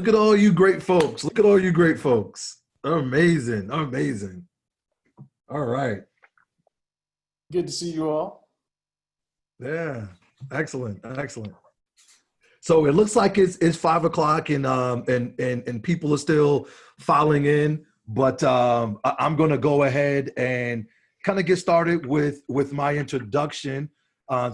Look at all you great folks. Look at all you great folks. Amazing. Amazing. All right. Good to see you all. Yeah. Excellent. Excellent. So it looks like it's 5 o'clock and people are still filing in, but I'm gonna go ahead and kind of get started with my introduction,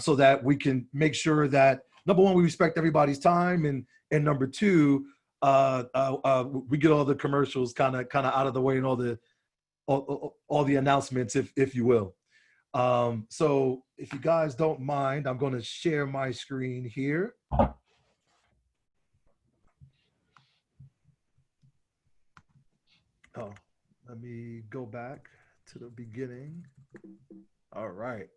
so that we can make sure that number one, we respect everybody's time, and number two, we get all the commercials kind of out of the way and all the announcements, if you will. So if you guys don't mind, I'm going to share my screen here. Oh, let me go back to the beginning. All right.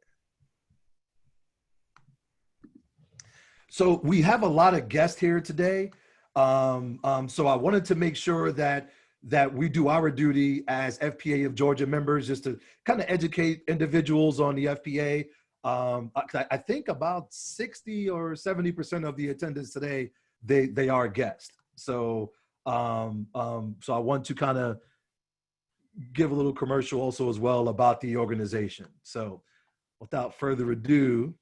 So we have a lot of guests here today. So I wanted to make sure that we do our duty as FPA of Georgia members, just to kind of educate individuals on the FPA. I think about 60 or 70% of the attendants today, they are guests. So so I want to kind of give a little commercial also as well about the organization. So without further ado,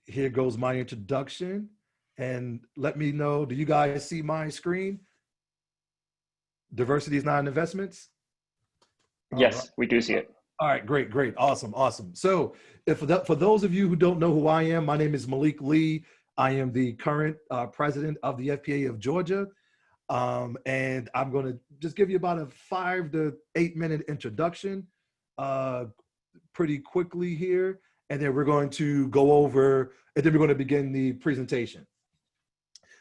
here goes my introduction. And let me know, do you guys see my screen? Diversity is not an investments? Yes, we do see it. All right, great, great, awesome, awesome. So for those of you who don't know who I am, my name is Malik Lee. I am the current president of the FPA of Georgia. And I'm going to just give you about a 5 to 8 minute introduction pretty quickly here. And then we're going to go over, and then we're going to begin the presentation.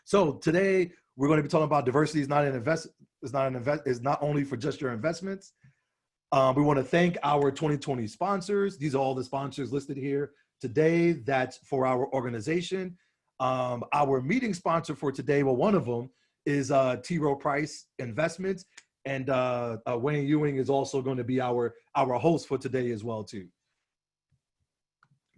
So today we're going to be talking about diversity is not only for just your investments. We want to thank our 2020 sponsors. These are all the sponsors listed here today. That's for our organization. Our meeting sponsor for today, well, one of them is T. Rowe Price Investments, and Wayne Ewing is also going to be our host for today as well too.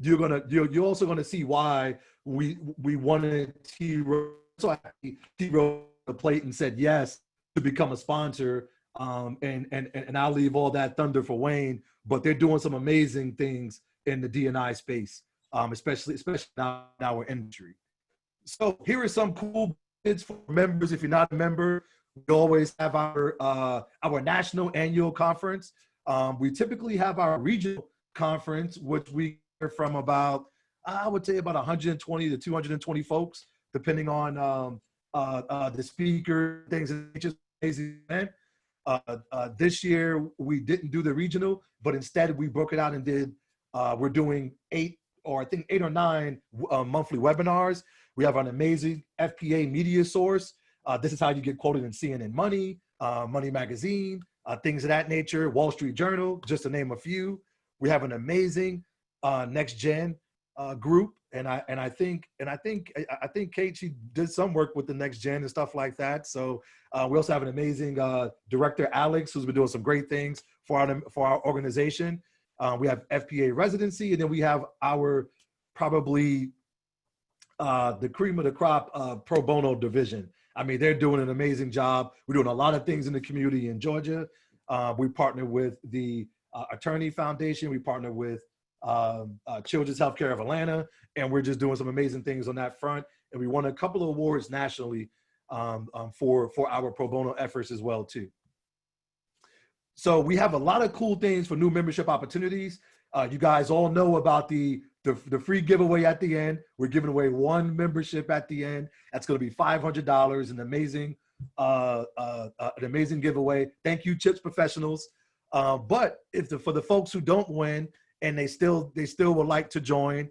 You're also gonna see why we wanted T. Rowe. So T. Rowe the plate and said yes to become a sponsor. And I'll leave all that thunder for Wayne, but they're doing some amazing things in the D&I space, especially now in our industry. So here are some cool bits for members. If you're not a member, we always have our national annual conference. We typically have our regional conference, which we hear from about, I would say about 120 to 220 folks, depending on the speaker, things. It's just amazing event. This year we didn't do the regional, but instead we broke it out and did, we're doing 8 or 9 monthly webinars. We have an amazing FPA media source. This is how you get quoted in CNN Money, Money Magazine, things of that nature, Wall Street Journal, just to name a few. We have an amazing next gen group, and I think Kate, she did some work with the next gen and stuff like that. So we also have an amazing director, Alex, who's been doing some great things for our organization. We have FPA residency, and then we have our probably the cream of the crop pro bono division. I mean, they're doing an amazing job. We're doing a lot of things in the community in Georgia. We partner with the Attorney Foundation. We partner with Children's Healthcare of Atlanta, and we're just doing some amazing things on that front. And we won a couple of awards nationally for our pro bono efforts as well too. So we have a lot of cool things for new membership opportunities. You guys all know about the free giveaway at the end. We're giving away 1 membership at the end. That's going to be $500, an amazing giveaway. Thank you, Chips Professionals. But for the folks who don't win and they still would like to join,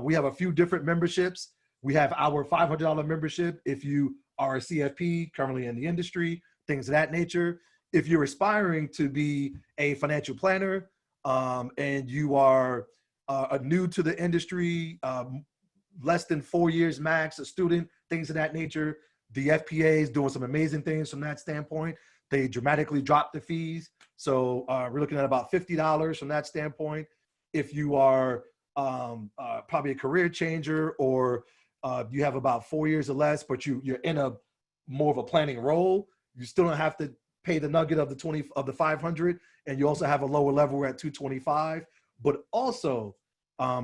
we have a few different memberships. We have our $500 membership if you are a CFP currently in the industry, things of that nature. If you're aspiring to be a financial planner and you are new to the industry, less than 4 years max, a student, things of that nature, the FPA is doing some amazing things from that standpoint. They dramatically dropped the fees. So we're looking at about $50 from that standpoint. If you are probably a career changer, or you have about 4 years or less, but you're in a more of a planning role, you still don't have to pay the nugget of the 500, and you also have a lower level at 225. But also,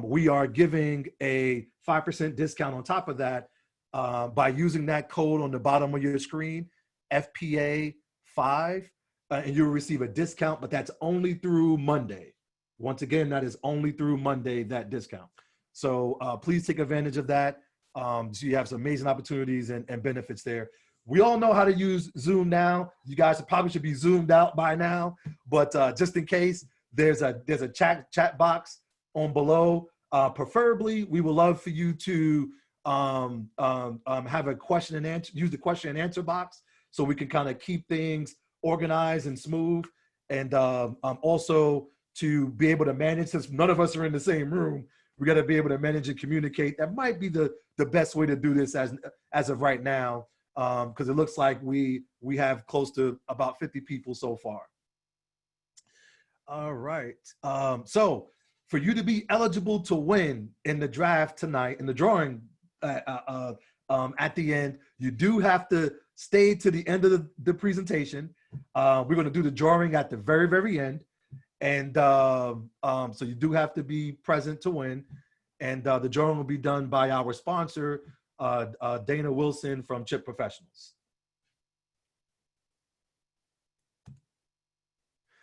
we are giving a 5% discount on top of that by using that code on the bottom of your screen, FPA5, and you'll receive a discount, but that's only through Monday. Once again, that is only through Monday, that discount. So please take advantage of that. So you have some amazing opportunities and benefits there. We all know how to use Zoom now. You guys probably should be zoomed out by now, but just in case, there's a chat box on below. Preferably, we would love for you to have a question and answer, use the question and answer box so we can kind of keep things organized and smooth. And also to be able to manage, since none of us are in the same room, we got to be able to manage and communicate. That might be the best way to do this as of right now, because it looks like we have close to about 50 people so far. All right. So for you to be eligible to win in the draft tonight, in the drawing at the end, you do have to stay to the end of the presentation. We're going to do the drawing at the very, very end. And so you do have to be present to win. And the drawing will be done by our sponsor, Dana Wilson from Chip Professionals.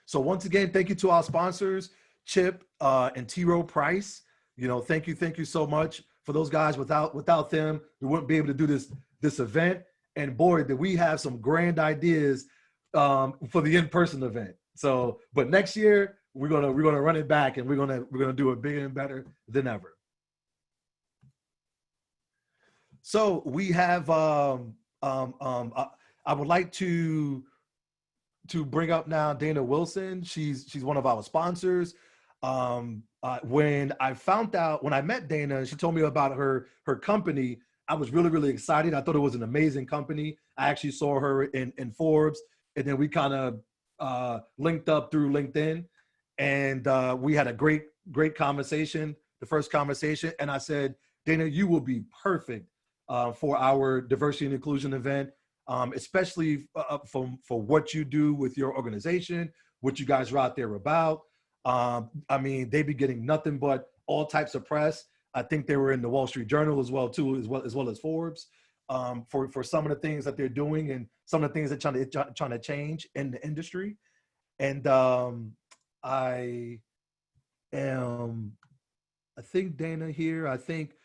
So once again, thank you to our sponsors, Chip and T. Rowe Price. You know, thank you so much for those guys. Without them, we wouldn't be able to do this event. And boy, did we have some grand ideas for the in-person event. So, but next year we're gonna run it back, and we're gonna do it bigger and better than ever. So we have I would like to bring up now Dana Wilson. She's one of our sponsors. When I met Dana, she told me about her company. I was really, really excited. I thought it was an amazing company. I actually saw her in Forbes, and then we kind of linked up through LinkedIn, and we had a great conversation, the first conversation. And I said, Dana, you will be perfect for our diversity and inclusion event, especially for what you do with your organization, what you guys are out there about. I mean, they be getting nothing but all types of press. I think they were in the Wall Street Journal as well as Forbes, for some of the things that they're doing and some of the things they're trying to change in the industry. And I think Dana here. I think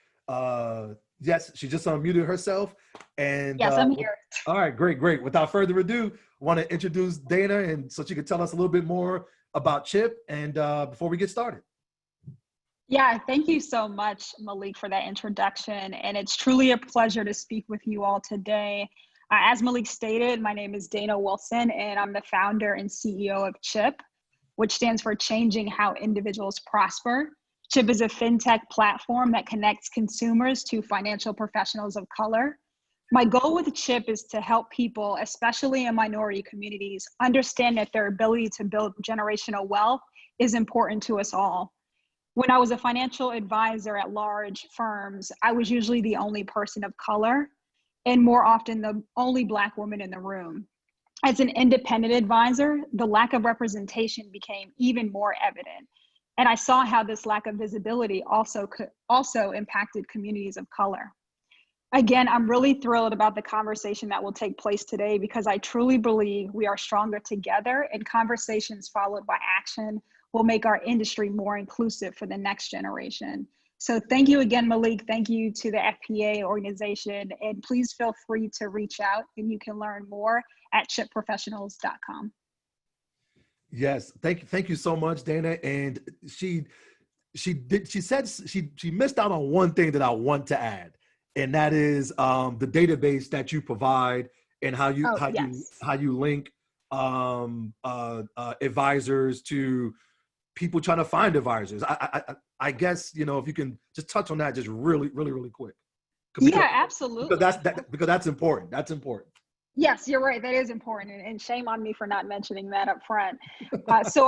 yes, she just unmuted herself. And yes, I'm here. All right, great. Without further ado, I want to introduce Dana, and so she could tell us a little bit more about Chip and before we get started. Yeah, thank you so much, Malik, for that introduction. And it's truly a pleasure to speak with you all today. As Malik stated, my name is Dana Wilson, and I'm the founder and CEO of Chip, which stands for Changing How Individuals Prosper. Chip is a fintech platform that connects consumers to financial professionals of color. My goal with Chip is to help people, especially in minority communities, understand that their ability to build generational wealth is important to us all. When I was a financial advisor at large firms, I was usually the only person of color, and more often the only Black woman in the room. As an independent advisor, the lack of representation became even more evident. And I saw how this lack of visibility also impacted communities of color. Again, I'm really thrilled about the conversation that will take place today, because I truly believe we are stronger together, and conversations followed by action will make our industry more inclusive for the next generation. So thank you again, Malik. Thank you to the FPA organization, and please feel free to reach out, and you can learn more at chipprofessionals.com. Yes, thank you so much, Dana. And she said she missed out on one thing that I want to add, and that is the database that you provide and how you link advisors to people trying to find advisors. I guess, you know, if you can just touch on that just really quick. Yeah, absolutely. Because that's important. That's important. Yes, you're right. That is important, and shame on me for not mentioning that up front. So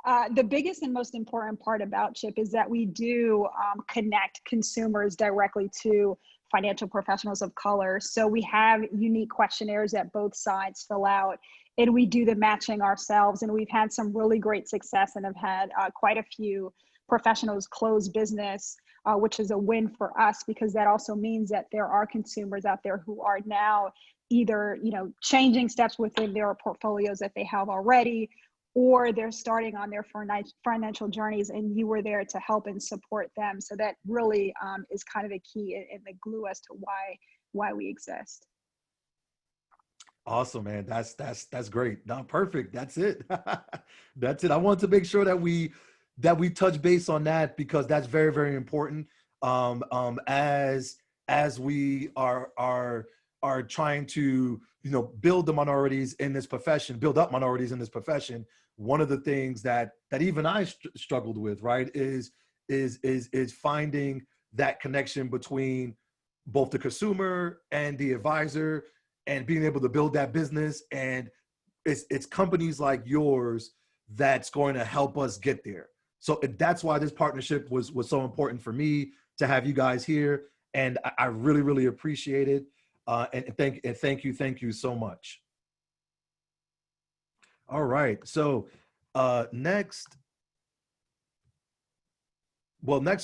The biggest and most important part about CHIP is that we do connect consumers directly to financial professionals of color. So we have unique questionnaires that both sides fill out, and we do the matching ourselves. And we've had some really great success and have had quite a few professionals close business, which is a win for us, because that also means that there are consumers out there who are now either, changing steps within their portfolios that they have already, or they're starting on their financial journeys, and you were there to help and support them. So that really is kind of a key and the glue as to why we exist. Awesome, man. That's great. No, perfect. That's it. That's it. I wanted to make sure that we touch base on that, because that's very, very important. As we are trying to, build the minorities in this profession, build up minorities in this profession. One of the things that even I struggled with, right, is finding that connection between both the consumer and the advisor, and being able to build that business. And it's companies like yours that's going to help us get there. So that's why this partnership was so important for me to have you guys here. And I really, really appreciate it. And thank you so much. All right. So next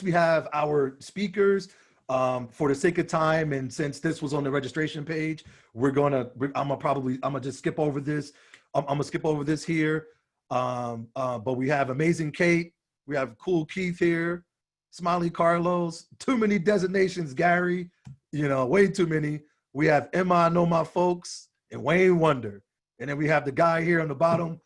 we have our speakers. For the sake of time, and since this was on the registration page, I'm gonna just skip over this. I'm gonna skip over this here. But we have Amazing Kate, we have Cool Keith here, Smiley Carlos, too many designations, Gary, way too many. We have Emma, I Know My Folks, and Wayne Wonder. And then we have the guy here on the bottom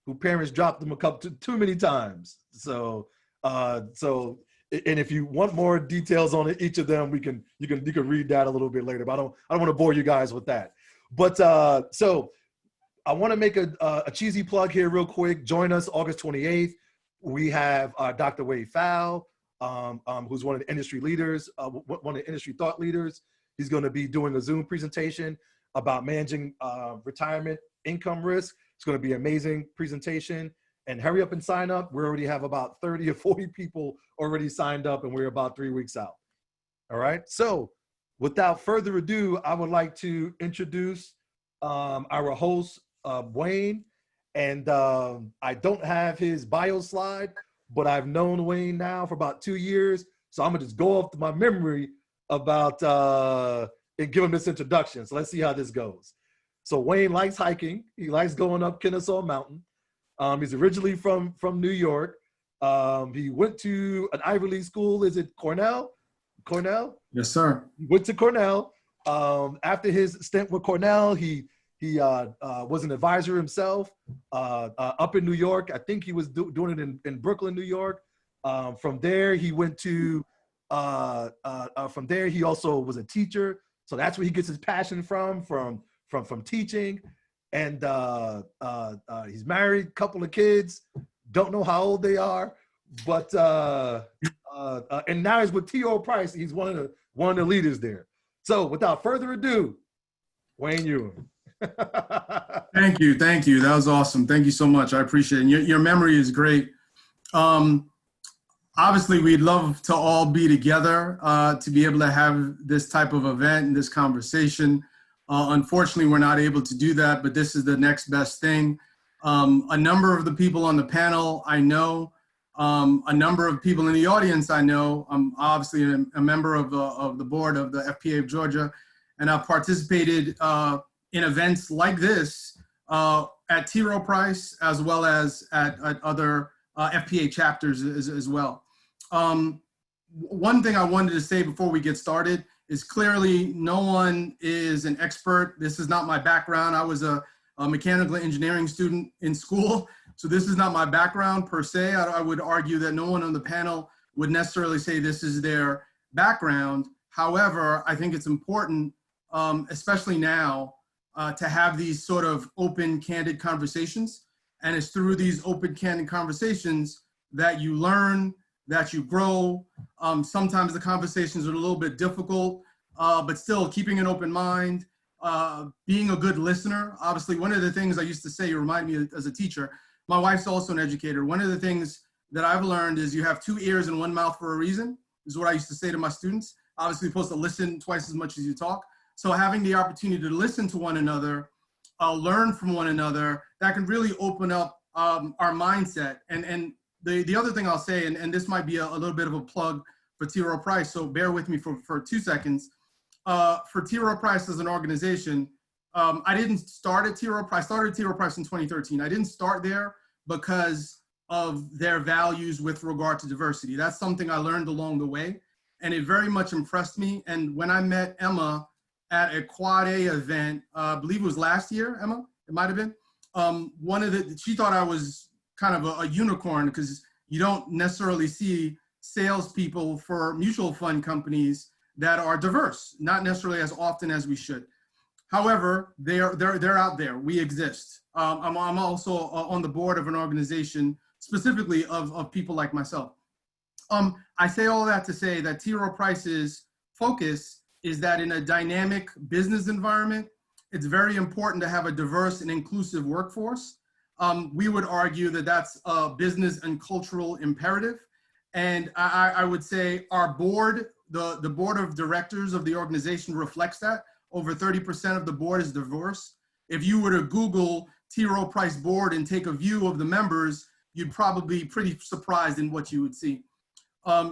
who parents dropped them too many times. So, and if you want more details on each of them, you can read that a little bit later. But I don't want to bore you guys with that. But so I want to make a cheesy plug here real quick. Join us August 28th. We have Dr. Wade Fowl, who's one of the industry leaders, one of the industry thought leaders. He's going to be doing a Zoom presentation about managing retirement income risk. It's going to be an amazing presentation. And hurry up and sign up. We already have about 30 or 40 people already signed up, and we're about 3 weeks out. All right. So without further ado, I would like to introduce our host, Wayne. And I don't have his bio slide, but I've known Wayne now for about 2 years. So I'm gonna just go off to my memory about and give him this introduction. So let's see how this goes. So Wayne likes hiking. He likes going up Kennesaw Mountain. He's originally from New York. He went to an Ivy League school. Is it Cornell? Cornell? Yes, sir. He went to Cornell. After his stint with Cornell, he was an advisor himself up in New York. I think he was doing it in Brooklyn, New York. From there, he went to, from there, he also was a teacher. So that's where he gets his passion from teaching. And he's married, couple of kids, don't know how old they are, but and now he's with T.O. Price. He's one of the leaders there. So without further ado, Wayne Ewing. Thank you. That was awesome. Thank you so much. I appreciate it. Your memory is great. Obviously, we'd love to all be together to be able to have this type of event and this conversation. Unfortunately, we're not able to do that, but this is the next best thing. A number of the people on the panel I know, a number of people in the audience I know. I'm obviously a member of the board of the FPA of Georgia, and I've participated in events like this at T. Rowe Price, as well as at other FPA chapters as well. One thing I wanted to say before we get started is clearly no one is an expert. This is not my background. I was a mechanical engineering student in school, so this is not my background per se. I would argue that no one on the panel would necessarily say this is their background. However, I think it's important, especially now, to have these sort of open, candid conversations. And it's through these open, candid conversations that you learn, that you grow. Sometimes the conversations are a little bit difficult, but still keeping an open mind, being a good listener. Obviously, one of the things I used to say, you remind me as a teacher, My wife's also an educator. One of the things that I've learned is you have 2 ears and 1 mouth for a reason, is what I used to say to my students. Obviously, you're supposed to listen twice as much as you talk. So having the opportunity to listen to one another, learn from one another, that can really open up our mindset. And the other thing I'll say, and this might be a little bit of a plug for T. Rowe Price, so bear with me for 2 seconds. For T. Rowe Price as an organization, I didn't start at T. Rowe Price. I started T. Rowe Price in 2013. I didn't start there because of their values with regard to diversity. That's something I learned along the way, and it very much impressed me. And when I met Emma at a Quad A event, I believe it was last year, Emma, it might have been, she thought I was kind of a unicorn, because you don't necessarily see salespeople for mutual fund companies that are diverse, not necessarily as often as we should. However, they're out there. We exist. I'm also on the board of an organization specifically of people like myself. I say all that to say that T. Rowe Price's focus is that in a dynamic business environment, it's very important to have a diverse and inclusive workforce. We would argue that that's a business and cultural imperative. And I would say our board, the board of directors of the organization reflects that. Over 30% of the board is diverse. If you were to Google T. Rowe Price board and take a view of the members, you'd probably be pretty surprised in what you would see.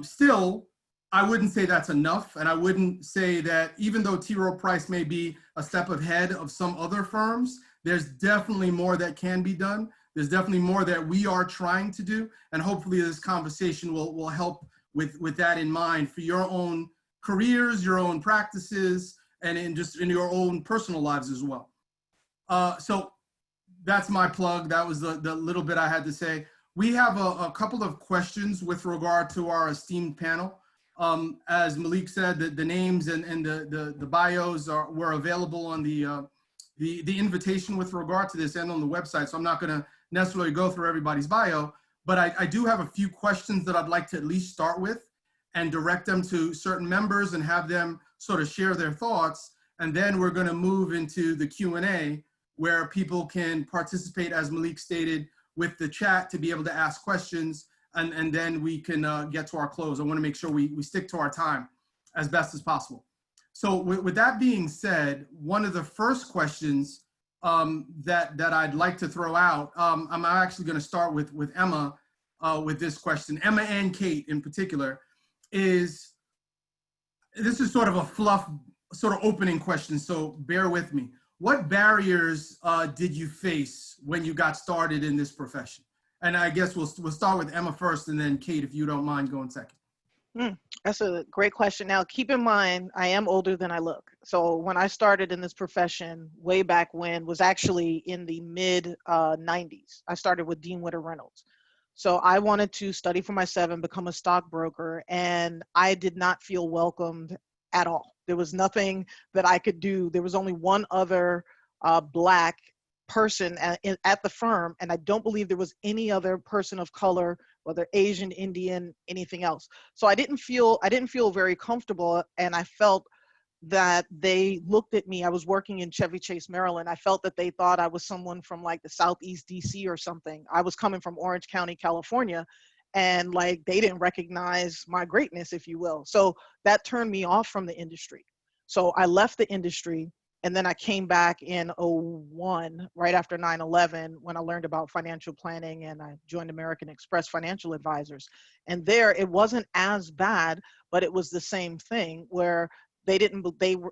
Still, I wouldn't say that's enough. And I wouldn't say that even though T. Rowe Price may be a step ahead of some other firms, there's definitely more that can be done. There's definitely more that we are trying to do. And hopefully this conversation will help with that in mind for your own careers, your own practices, and in your own personal lives as well. So that's my plug. That was the little bit I had to say. We have a couple of questions with regard to our esteemed panel. As Malik said, the names and the bios were available on the invitation with regard to this and on the website. So I'm not gonna necessarily go through everybody's bio, but I do have a few questions that I'd like to at least start with and direct them to certain members and have them sort of share their thoughts. And then we're gonna move into the Q&A where people can participate, as Malik stated, with the chat to be able to ask questions, and then we can get to our close. I wanna make sure we stick to our time as best as possible. So with that being said, one of the first questions that I'd like to throw out, I'm actually gonna start with Emma with this question. Emma and Kate in particular, this is sort of a fluff, sort of opening question, so bear with me. What barriers did you face when you got started in this profession? And I guess we'll start with Emma first, and then Kate, if you don't mind going second. That's a great question. Now, keep in mind, I am older than I look. So when I started in this profession way back when was actually in the mid 90s. I started with Dean Witter Reynolds. So I wanted to study for myself and become a stockbroker, and I did not feel welcomed at all. There was nothing that I could do. There was only one other Black person at the firm, and I don't believe there was any other person of color, whether Asian, Indian, anything else. So I didn't feel very comfortable, and I felt that they looked at me. I was working in Chevy Chase, Maryland. I felt that they thought I was someone from like the Southeast DC or something. I was coming from Orange County, California, and like they didn't recognize my greatness, if you will. So that turned me off from the industry. So I left the industry, and then I came back in 2001, right after 9/11, when I learned about financial planning, and I joined American Express Financial Advisors. And there, it wasn't as bad, but it was the same thing where they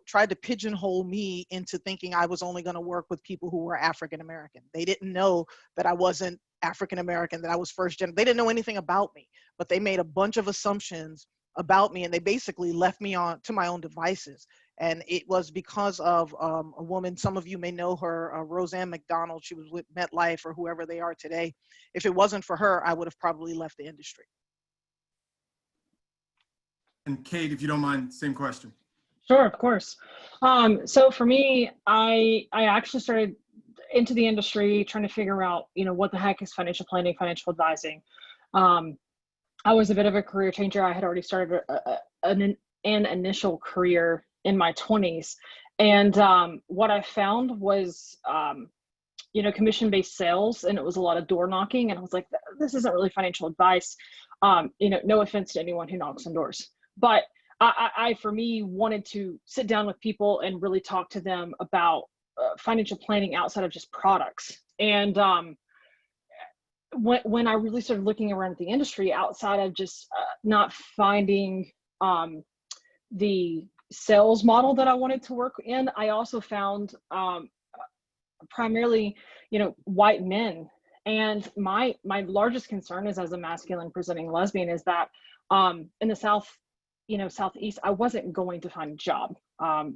tried to pigeonhole me into thinking I was only going to work with people who were African American. They didn't know that I wasn't African American, that I was first gen. They didn't know anything about me, but they made a bunch of assumptions about me, and they basically left me to my own devices. And it was because of a woman, some of you may know her, Roseanne McDonald. She was with MetLife or whoever they are today. If it wasn't for her, I would have probably left the industry. And Kate, if you don't mind, same question. Sure, of course. So for me, I actually started into the industry trying to figure out, what the heck is financial planning, financial advising. I was a bit of a career changer. I had already started an initial career in my 20s. And what I found was commission-based sales, and it was a lot of door knocking. And I was like, this isn't really financial advice. No offense to anyone who knocks on doors, but I, for me, wanted to sit down with people and really talk to them about financial planning outside of just products. And when I really started looking around at the industry outside of just not finding the sales model that I wanted to work in, I also found primarily, white men. And my largest concern is, as a masculine presenting lesbian, is that in the Southeast, I wasn't going to find a job,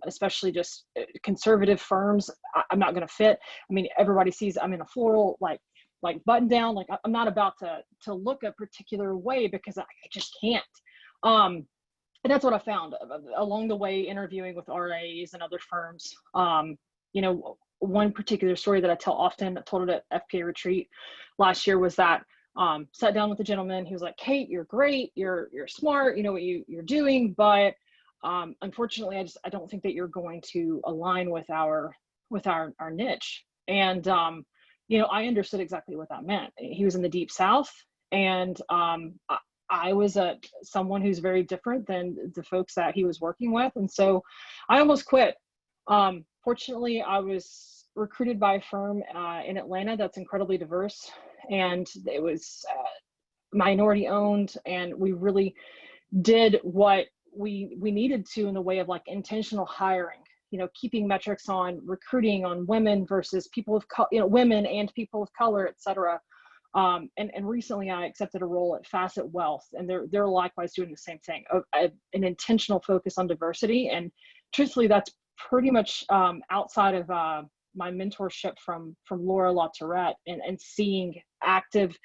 especially just conservative firms. I'm not going to fit. I mean, everybody sees I'm in a floral, like button down, like I'm not about to look a particular way because I just can't. And that's what I found along the way, interviewing with RAs and other firms. One particular story that I tell often, I told it at FPA retreat last year, was that sat down with a gentleman. He was like, Kate, you're great. You're smart. You know what you're doing. But unfortunately, I don't think that you're going to align with our niche. And, I understood exactly what that meant. He was in the Deep South, and I was someone who's very different than the folks that he was working with. And so I almost quit. Fortunately, I was recruited by a firm in Atlanta that's incredibly diverse, and it was minority owned, and we really did what we needed to in the way of like intentional hiring, keeping metrics on recruiting, on women versus people of women and people of color, et cetera. And recently I accepted a role at Facet Wealth, and they're likewise doing the same thing, an intentional focus on diversity. And truthfully, that's pretty much outside of my mentorship from Laura LaTourette, and seeing active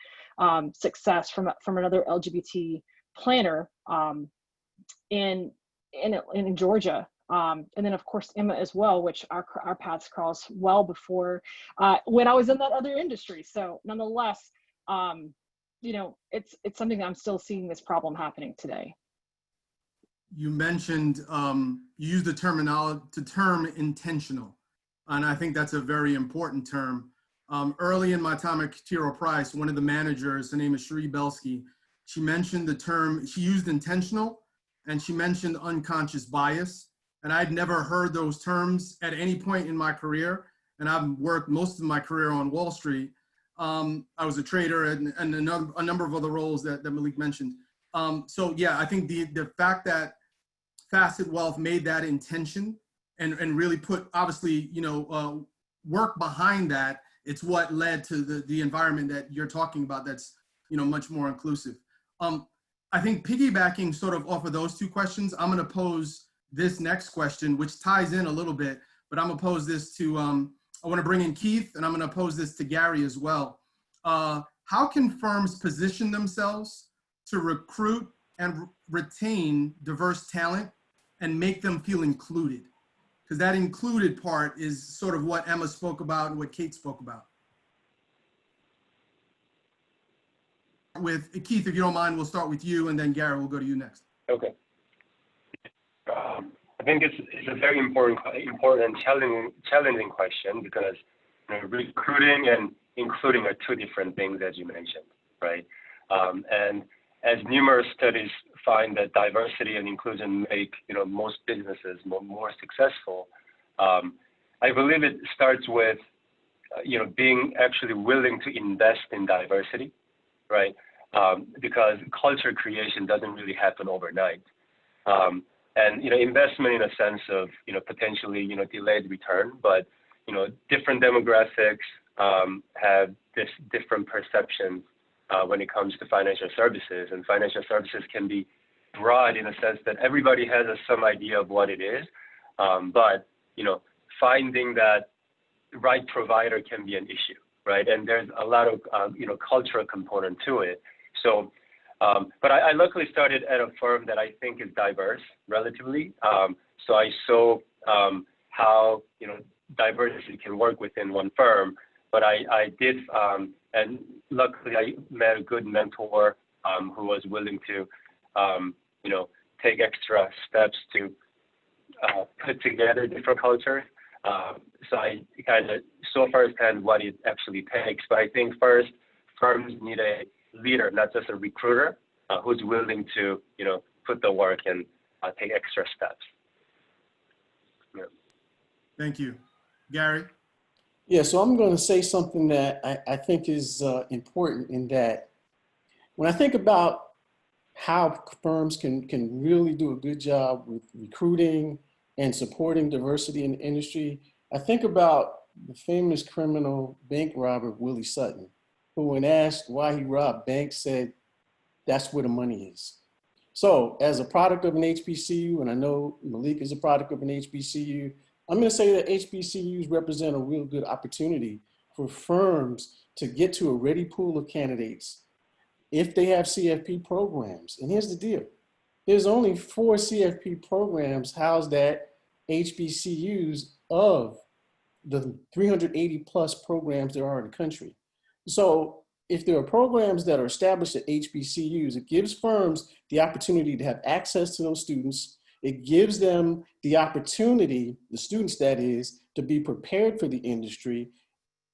success from another LGBT planner in Georgia. And then of course Emma as well, which our paths crossed well before when I was in that other industry. So nonetheless, it's something that I'm still seeing this problem happening today. You mentioned, you used the term intentional, and I think that's a very important term. Early in my time at T. Rowe Price, one of the managers, her name is Cherie Belsky, she mentioned the term, she used intentional, and she mentioned unconscious bias. And I'd never heard those terms at any point in my career. And I've worked most of my career on Wall Street. I was a trader and a number of other roles that Malik mentioned. So yeah, I think the fact that Facet Wealth made that intention and really put, obviously, work behind that, it's what led to the environment that you're talking about that's, much more inclusive. I think piggybacking sort of off of those two questions, I'm gonna pose this next question, which ties in a little bit, but I'm gonna pose this to, I wanna bring in Keith, and I'm gonna pose this to Gary as well. How can firms position themselves to recruit and retain diverse talent and make them feel included? Because that included part is sort of what Emma spoke about and what Kate spoke about. With Keith, if you don't mind, we'll start with you, and then Gary, we'll go to you next. Okay. I think it's a very important, challenging question, because recruiting and including are two different things, as you mentioned, right? And as numerous studies find that diversity and inclusion make most businesses more successful, I believe it starts with being actually willing to invest in diversity, right? Because culture creation doesn't really happen overnight. And investment in a sense of potentially delayed return, but different demographics have this different perceptions when it comes to financial services, and financial services can be broad in a sense that everybody has some idea of what it is, but finding that right provider can be an issue, right? And there's a lot of cultural component to it. So. But I luckily started at a firm that I think is diverse relatively. So I saw how diversity can work within one firm. But I did, and luckily I met a good mentor who was willing to take extra steps to put together different cultures. So I kind of so firsthand what it actually takes. But I think first, firms need a leader, not just a recruiter, who's willing to, put the work and take extra steps. Yeah. Thank you. Gary? Yeah, so I'm going to say something that I think is important in that when I think about how firms can really do a good job with recruiting and supporting diversity in the industry, I think about the famous criminal bank robber, Willie Sutton, who when asked why he robbed banks said, that's where the money is. So as a product of an HBCU, and I know Malik is a product of an HBCU, I'm going to say that HBCUs represent a real good opportunity for firms to get to a ready pool of candidates if they have CFP programs. And here's the deal. There's only 4 CFP programs housed at HBCUs of the 380 plus programs there are in the country. So if there are programs that are established at HBCUs, it gives firms the opportunity to have access to those students. It gives them the opportunity, the students that is, to be prepared for the industry.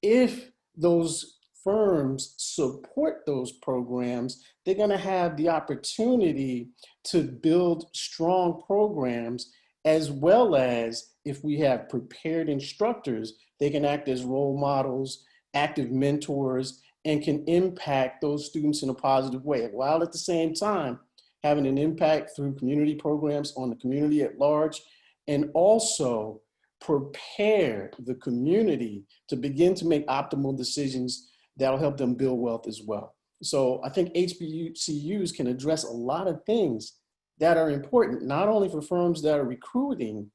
If those firms support those programs, they're going to have the opportunity to build strong programs, as well as if we have prepared instructors, they can act as role models, active mentors, and can impact those students in a positive way, while at the same time having an impact through community programs on the community at large, and also prepare the community to begin to make optimal decisions that'll help them build wealth as well. So I think HBCUs can address a lot of things that are important, not only for firms that are recruiting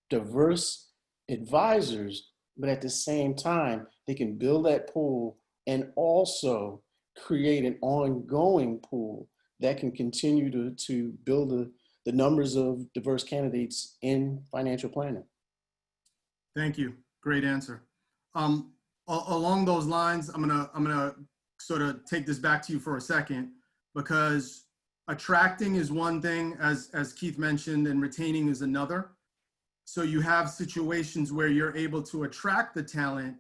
diverse advisors, but at the same time, they can build that pool and also create an ongoing pool that can continue to build the numbers of diverse candidates in financial planning. Thank you. Great answer. Along those lines, I'm gonna sort of take this back to you for a second, because attracting is one thing, as Keith mentioned, and retaining is another. So you have situations where you're able to attract the talent,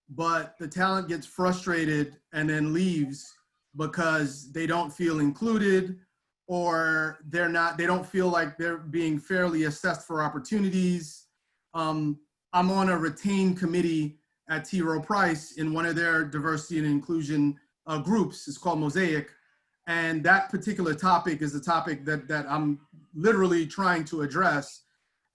but the talent gets frustrated and then leaves because they don't feel included, or they don't feel like they're being fairly assessed for opportunities. I'm on a retained committee at T. Rowe Price in one of their diversity and inclusion groups. It's called Mosaic. And that particular topic is a topic that I'm literally trying to address.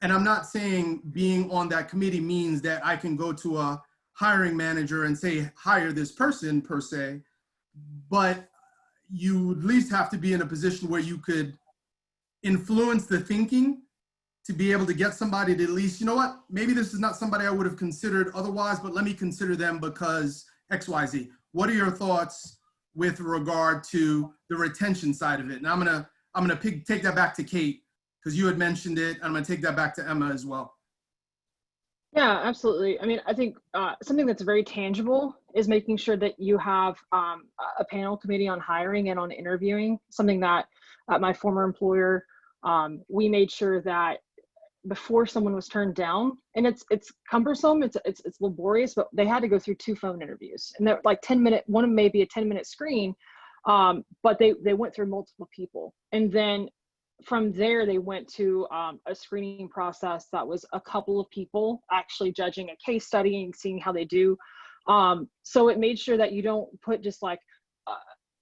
And I'm not saying being on that committee means that I can go to a hiring manager and say, hire this person per se, but you at least have to be in a position where you could influence the thinking to be able to get somebody to at least, you know what, maybe this is not somebody I would have considered otherwise, but let me consider them because X, Y, Z. What are your thoughts with regard to the retention side of it? And I'm gonna take that back to Kate, because you had mentioned it. I'm gonna take that back to Emma as well. Yeah, absolutely. I mean, I think something that's very tangible is making sure that you have a panel committee on hiring and on interviewing. Something that at my former employer, we made sure that before someone was turned down, and it's cumbersome, it's laborious, but they had to go through 2 phone interviews, and they're like 10-minute, one may be a 10-minute screen, but they went through multiple people, and then from there they went to a screening process that was a couple of people actually judging a case study and seeing how they do. So it made sure that you don't put just like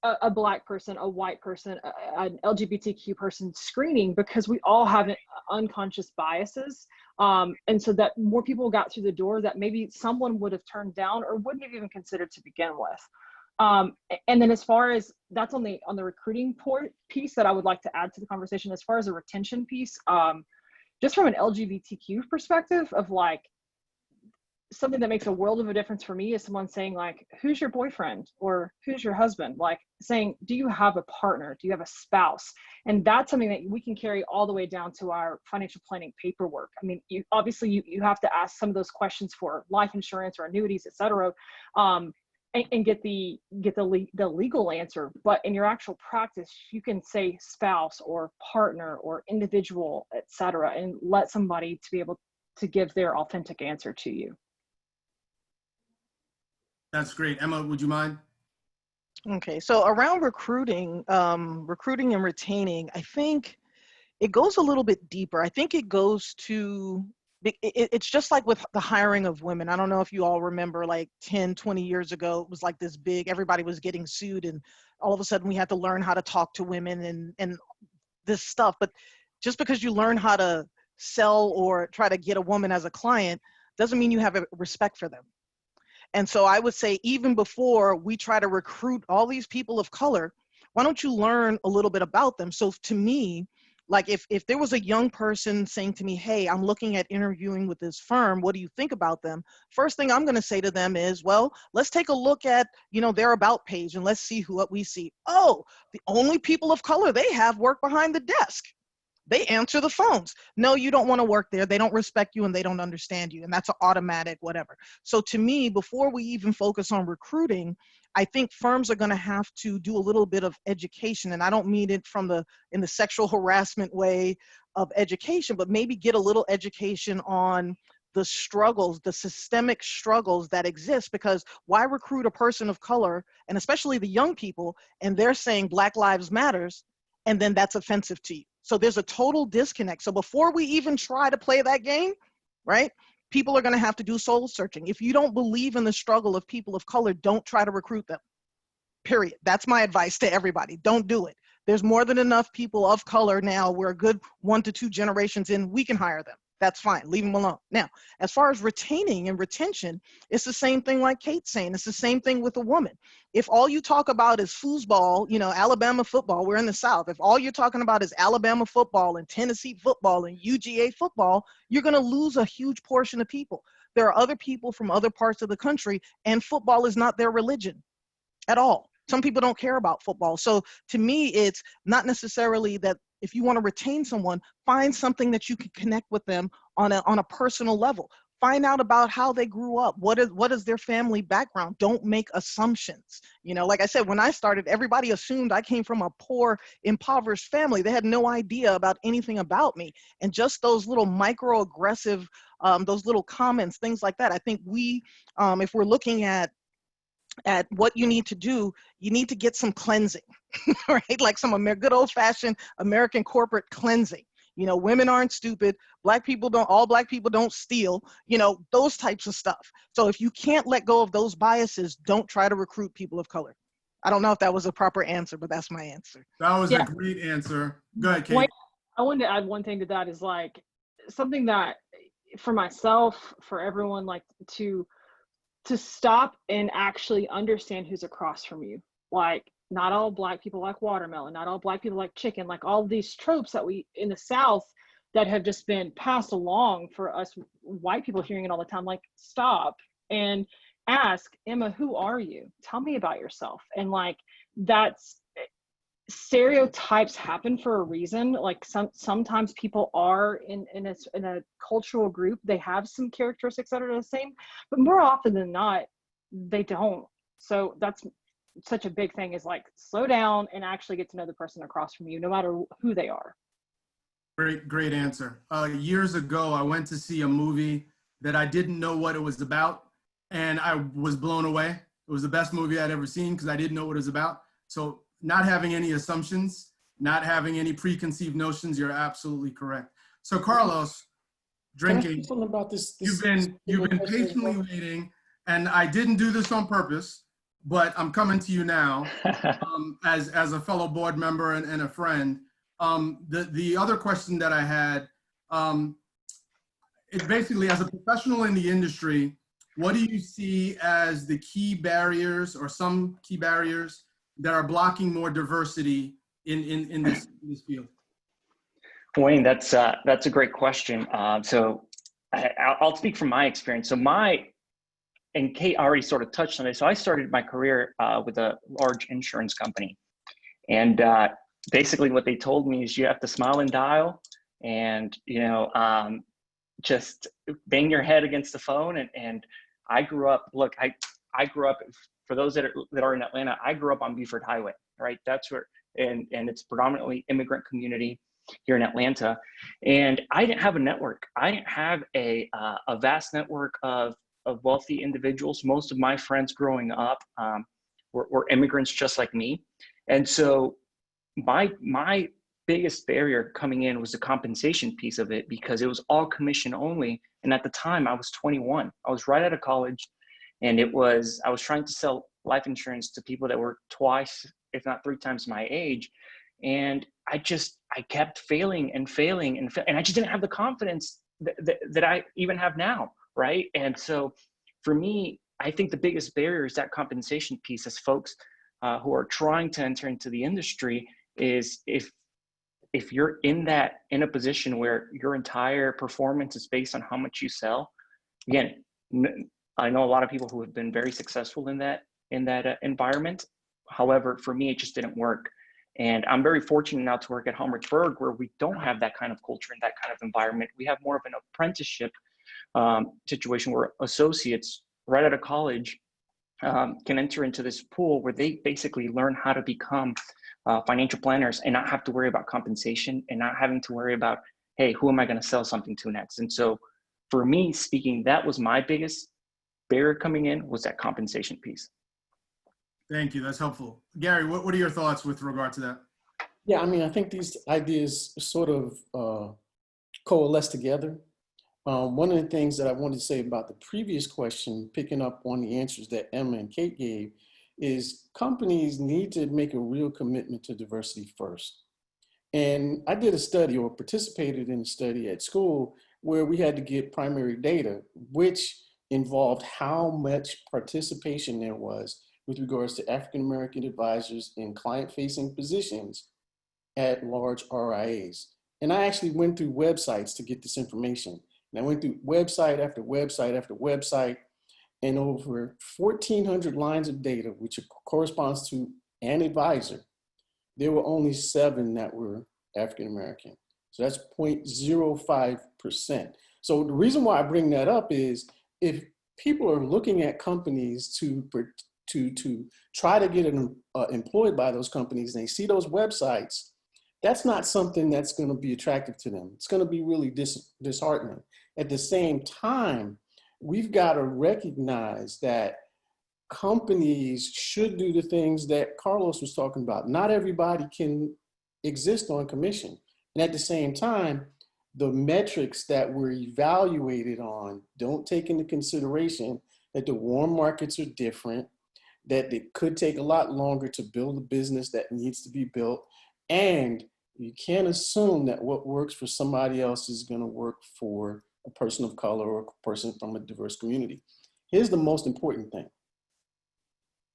a Black person, a white person, an LGBTQ person screening, because we all have unconscious biases. And so that more people got through the door that maybe someone would have turned down or wouldn't have even considered to begin with. And then as far as that's on the recruiting piece that I would like to add to the conversation, as far as a retention piece, just from an LGBTQ perspective of like, something that makes a world of a difference for me is someone saying like, who's your boyfriend or who's your husband? Like saying, do you have a partner? Do you have a spouse? And that's something that we can carry all the way down to our financial planning paperwork. I mean, you have to ask some of those questions for life insurance or annuities, et cetera, and get the legal answer. But in your actual practice, you can say spouse or partner or individual, et cetera, and let somebody to be able to give their authentic answer to you. That's great. Emma, would you mind? Okay, so around recruiting, recruiting and retaining, I think it goes a little bit deeper. I think it goes to, it's just like with the hiring of women. I don't know if you all remember, like 10, 20 years ago, it was like this big, everybody was getting sued, and all of a sudden we had to learn how to talk to women and this stuff. But just because you learn how to sell or try to get a woman as a client doesn't mean you have a respect for them. And so I would say, even before we try to recruit all these people of color, why don't you learn a little bit about them? So to me, like if there was a young person saying to me, hey, I'm looking at interviewing with this firm, what do you think about them? First thing I'm going to say to them is, well, let's take a look at, their about page and let's see what we see. Oh, the only people of color they have work behind the desk. They answer the phones. No, you don't want to work there. They don't respect you and they don't understand you. And that's an automatic whatever. So to me, before we even focus on recruiting, I think firms are going to have to do a little bit of education. And I don't mean it in the sexual harassment way of education, but maybe get a little education on the struggles, the systemic struggles that exist. Because why recruit a person of color, and especially the young people, and they're saying Black Lives Matters, and then that's offensive to you? So there's a total disconnect. So before we even try to play that game, right, people are going to have to do soul searching. If you don't believe in the struggle of people of color, don't try to recruit them. Period. That's my advice to everybody. Don't do it. There's more than enough people of color now. We're a good 1 to 2 generations in. We can hire them. That's fine. Leave them alone. Now, as far as retaining and retention, it's the same thing like Kate's saying. It's the same thing with a woman. If all you talk about is foosball, Alabama football, we're in the South. If all you're talking about is Alabama football and Tennessee football and UGA football, you're going to lose a huge portion of people. There are other people from other parts of the country, and football is not their religion at all. Some people don't care about football. So to me, it's not necessarily that if you want to retain someone, find something that you can connect with them on a personal level. Find out about how they grew up. What is their family background? Don't make assumptions. Like I said, when I started, everybody assumed I came from a poor, impoverished family. They had no idea about anything about me. And just those little microaggressive, those little comments, things like that. I think if we're looking at what you need to do, you need to get some cleansing, right? Like some good old-fashioned American corporate cleansing. Women aren't stupid. All black people don't steal, those types of stuff. So if you can't let go of those biases, don't try to recruit people of color. I don't know if that was a proper answer, but that's my answer. That was a great answer. Go ahead, Kate. I wanted to add one thing to that, is like something that for myself, for everyone, like to stop and actually understand who's across from you. Like, not all black people like watermelon, not all black people like chicken, like all these tropes that we in the South that have just been passed along for us white people hearing it all the time. Like, stop and ask, Emma, who are you? Tell me about yourself. And like, that's, stereotypes happen for a reason. Like sometimes people are in a cultural group, they have some characteristics that are the same, but more often than not, they don't. So that's such a big thing, is like, slow down and actually get to know the person across from you, no matter who they are. Great answer. Years ago, I went to see a movie that I didn't know what it was about, and I was blown away. It was the best movie I'd ever seen because I didn't know what it was about. So not having any assumptions, not having any preconceived notions, you're absolutely correct. So Carlos, drinking, something about this you've been patiently waiting, and I didn't do this on purpose, but I'm coming to you now as a fellow board member and a friend. The other question that I had, is basically, as a professional in the industry, what do you see as the key barriers or some key barriers that are blocking more diversity in this field? Wayne, that's a great question. So I'll speak from my experience. So and Kate already sort of touched on it. So I started my career with a large insurance company. And basically what they told me is you have to smile and dial and, just bang your head against the phone. And I grew up, I grew up, for those that are in Atlanta, I grew up on Buford Highway, right? That's where, and it's predominantly immigrant community. here in Atlanta. And I didn't have a network. I didn't have a vast network of wealthy individuals. Most of my friends growing up were immigrants just like me. And so my biggest barrier coming in was the compensation piece of it, because it was all commission only. And at the time I was 21. I was right out of college, and I was trying to sell life insurance to people that were twice, if not 3 times my age. And I kept failing and failing and I just didn't have the confidence that I even have now. Right. And so for me, I think the biggest barrier is that compensation piece, as folks who are trying to enter into the industry, is if you're in a position where your entire performance is based on how much you sell. Again, I know a lot of people who have been very successful in that environment. However, for me, it just didn't work. And I'm very fortunate now to work at Helmerichsburg, where we don't have that kind of culture and that kind of environment. We have more of an apprenticeship situation where associates right out of college can enter into this pool where they basically learn how to become financial planners and not have to worry about compensation and not having to worry about, hey, who am I going to sell something to next? And so for me speaking, that was my biggest barrier coming in, was that compensation piece. Thank you. That's helpful. Gary, what are your thoughts with regard to that? Yeah, I mean, I think these ideas sort of coalesce together. One of the things that I wanted to say about the previous question, picking up on the answers that Emma and Kate gave, is companies need to make a real commitment to diversity first. And I did a study, or participated in a study at school, where we had to get primary data, which involved how much participation there was with regards to African-American advisors in client-facing positions at large RIAs. And I actually went through websites to get this information. And I went through website after website after website, and over 1,400 lines of data, which corresponds to an advisor, there were only 7 that were African-American. So that's 0.05%. So the reason why I bring that up is, if people are looking at companies to try to get employed by those companies, and they see those websites, that's not something that's going to be attractive to them. It's going to be really disheartening. At the same time, we've got to recognize that companies should do the things that Carlos was talking about. Not everybody can exist on commission. And at the same time, the metrics that we're evaluated on don't take into consideration that the warm markets are different, that it could take a lot longer to build a business that needs to be built. And you can't assume that what works for somebody else is going to work for a person of color or a person from a diverse community. Here's the most important thing.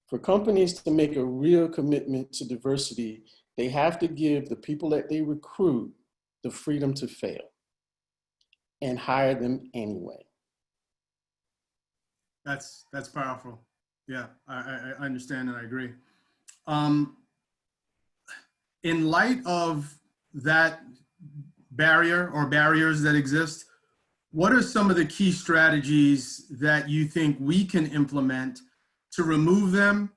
For companies to make a real commitment to diversity, they have to give the people that they recruit the freedom to fail and hire them anyway. That's powerful. Yeah, I understand and I agree. In light of that barrier or barriers that exist, what are some of the key strategies that you think we can implement to remove them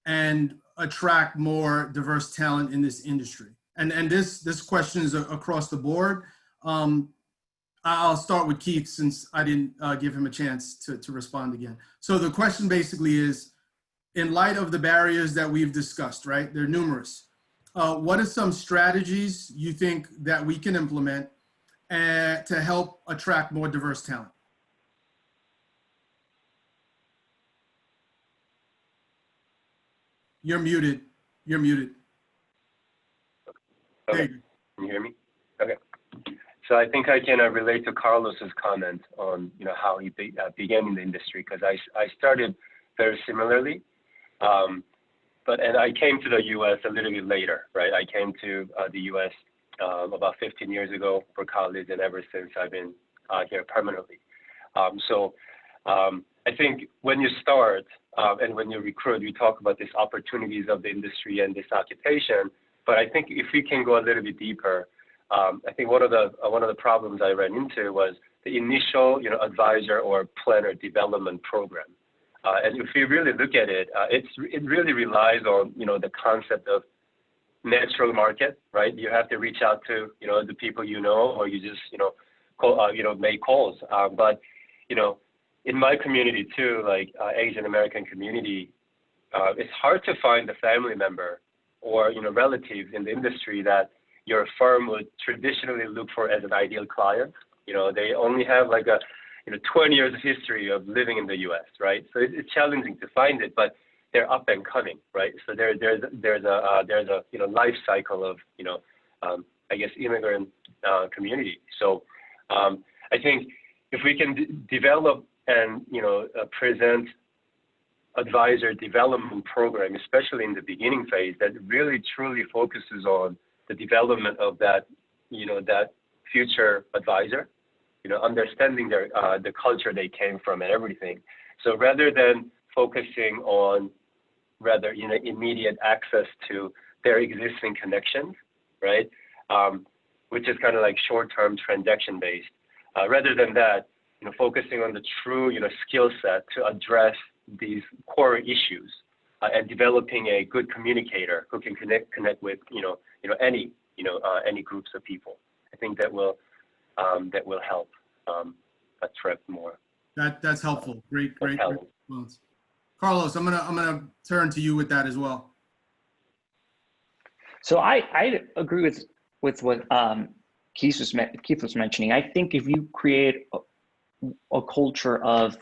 and attract more diverse talent in this industry? And this question is across the board. I'll start with Keith, since I didn't give him a chance to respond again. So the question basically is, in light of the barriers that we've discussed, right? They're numerous. What are some strategies you think that we can implement to help attract more diverse talent? You're muted. You're muted. Okay. Can you hear me? Okay. So I think I can relate to Carlos's comment on how he began in the industry, because I started very similarly, and I came to the U.S. a little bit later, right? I came to the U.S. About 15 years ago for college, and ever since I've been here permanently. So I think when you start and when you recruit, you talk about these opportunities of the industry and this occupation. But I think if we can go a little bit deeper, I think one of the problems I ran into was the initial, advisor or planner development program. And if you really look at it, it really relies on, the concept of natural market, right? You have to reach out to, the people you know, or you just, call, make calls. But, in my community too, like Asian American community, it's hard to find a family member or, relatives in the industry that your firm would traditionally look for as an ideal client. They only have like a, 20 years of history of living in the U.S., right? So it's challenging to find it, but they're up and coming, right? So there's a life cycle of, I guess, immigrant community. So I think if we can develop and, present advisor development program, especially in the beginning phase, that really truly focuses on the development of that, that future advisor, understanding their the culture they came from and everything. So rather than focusing on immediate access to their existing connections, right? Which is kind of like short-term transaction based. Rather than that, focusing on the true, skill set to address these core issues and developing a good communicator who can connect with, any groups of people. I think that will help attract more. That's helpful. Great response. Carlos, I'm gonna turn to you with that as well. So I agree with what Keith was mentioning. I think if you create a culture of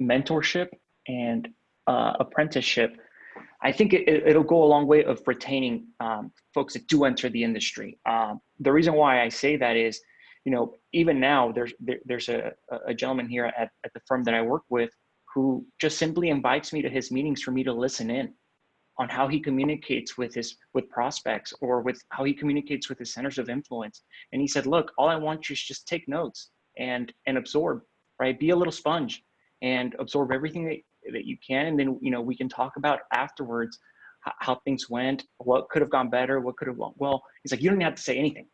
mentorship and apprenticeship, I think it'll go a long way of retaining folks that do enter the industry. The reason why I say that is, even now there's a gentleman here at the firm that I work with who just simply invites me to his meetings for me to listen in on how he communicates with prospects or with how he communicates with his centers of influence. And he said, look, all I want you is just take notes and absorb, right? Be a little sponge and absorb everything that you can. And then, we can talk about afterwards how things went, what could have gone better, what could have gone well. He's like, you don't have to say anything.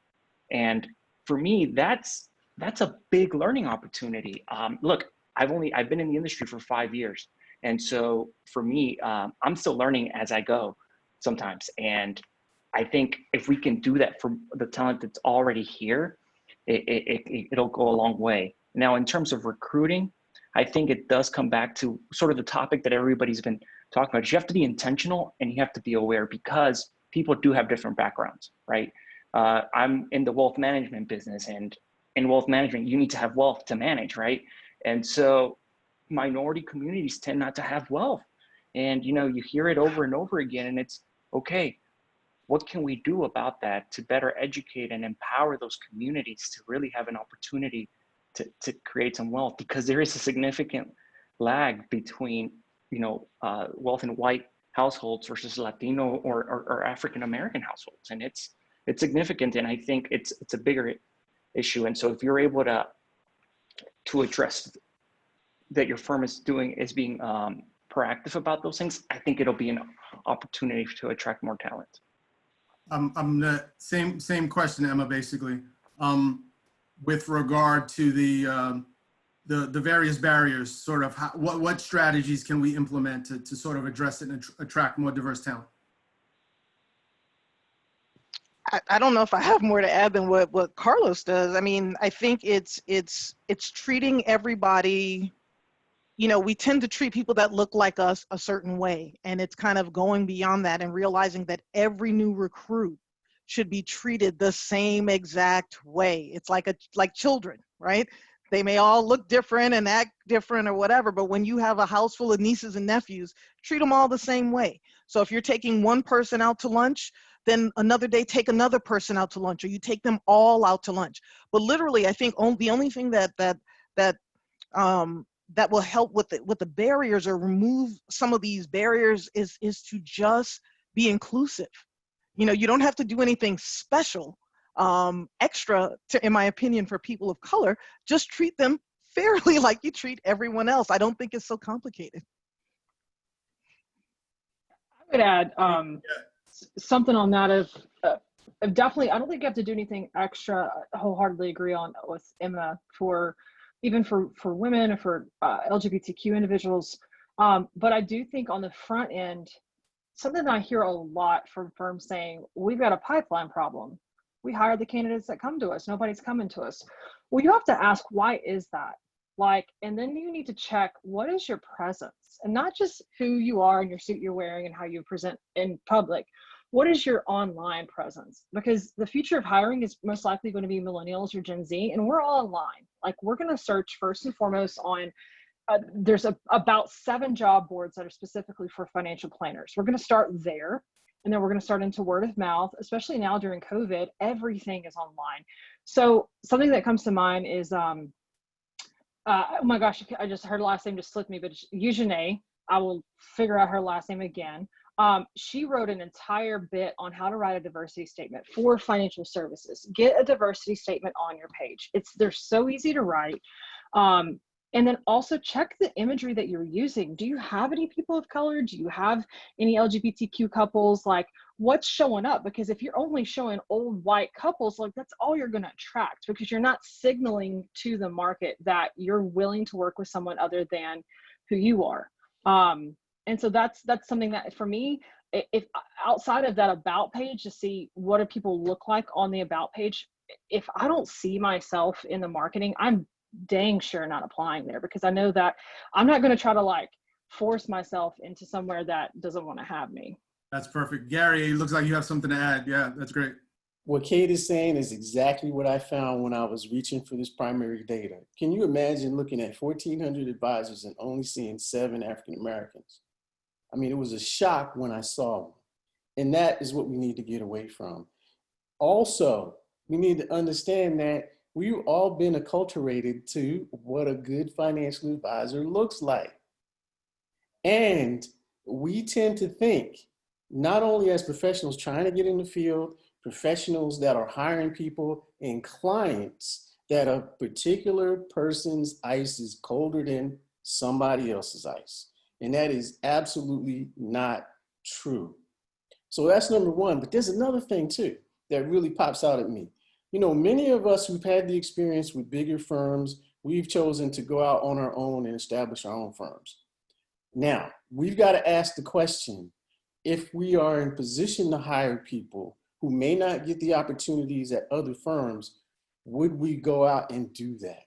And for me, that's a big learning opportunity. Look, I've been in the industry for 5 years. And so for me, I'm still learning as I go sometimes. And I think if we can do that for the talent that's already here, it'll go a long way. Now, in terms of recruiting, I think it does come back to sort of the topic that everybody's been talking about. You have to be intentional and you have to be aware because people do have different backgrounds, right? I'm in the wealth management business, and in wealth management, you need to have wealth to manage, right? And so minority communities tend not to have wealth. And, you hear it over and over again, and it's okay. What can we do about that to better educate and empower those communities to really have an opportunity to create some wealth? Because there is a significant lag between, wealth in white households versus Latino or African-American households. And it's significant. And I think it's a bigger issue. And so if you're able to address that your firm is being proactive about those things, I think it'll be an opportunity to attract more talent. I'm the same question, Emma, basically, with regard to the various barriers, sort of what strategies can we implement to sort of address it and attract more diverse talent? I don't know if I have more to add than what Carlos does. I mean, I think it's treating everybody, we tend to treat people that look like us a certain way. And it's kind of going beyond that and realizing that every new recruit should be treated the same exact way. It's like children, right? They may all look different and act different or whatever, but when you have a house full of nieces and nephews, treat them all the same way. So if you're taking one person out to lunch, then another day take another person out to lunch, or you take them all out to lunch. But literally, I think the only thing that will help with the barriers or remove some of these barriers is to just be inclusive. You don't have to do anything special, extra, in my opinion, for people of color. Just treat them fairly like you treat everyone else. I don't think it's so complicated. I would add something on that of definitely, I don't think you have to do anything extra. I wholeheartedly agree with Emma even for women or for LGBTQ individuals. But I do think on the front end, something that I hear a lot from firms saying, we've got a pipeline problem. We hire the candidates that come to us. Nobody's coming to us. Well, you have to ask, why is that? Like, and then you need to check, what is your presence? And not just who you are and your suit you're wearing and how you present in public. What is your online presence? Because the future of hiring is most likely going to be millennials or Gen Z, and we're all online. Like, we're going to search first and foremost on there's about 7 job boards that are specifically for financial planners. We're going to start there, and then we're going to start into word of mouth, especially now during COVID. Everything is online. So something that comes to mind is, oh my gosh, I just heard her last name just slipped me, but Eugenie, I will figure out her last name again. She wrote an entire bit on how to write a diversity statement for financial services. Get a diversity statement on your page. They're so easy to write. And then also check the imagery that you're using. Do you have any people of color? Do you have any LGBTQ couples? Like, what's showing up? Because if you're only showing old white couples, like, that's all you're going to attract, because you're not signaling to the market that you're willing to work with someone other than who you are. And so that's something that for me, if outside of that about page, to see what do people look like on the about page, if I don't see myself in the marketing, I'm dang sure not applying there, because I know that I'm not going to try to like force myself into somewhere that doesn't want to have me. That's perfect. Gary, it looks like you have something to add. Yeah, that's great. What Kate is saying is exactly what I found when I was reaching for this primary data. Can you imagine looking at 1,400 advisors and only seeing 7 African Americans? I mean, it was a shock when I saw them. And that is what we need to get away from. Also, we need to understand that we've all been acculturated to what a good financial advisor looks like. And we tend to think, not only as professionals trying to get in the field, professionals that are hiring people, and clients, that a particular person's ice is colder than somebody else's ice. And that is absolutely not true. So that's number one. But there's another thing too that really pops out at me. You know, many of us who've had the experience with bigger firms, we've chosen to go out on our own and establish our own firms. Now, we've got to ask the question, if we are in position to hire people who may not get the opportunities at other firms, would we go out and do that?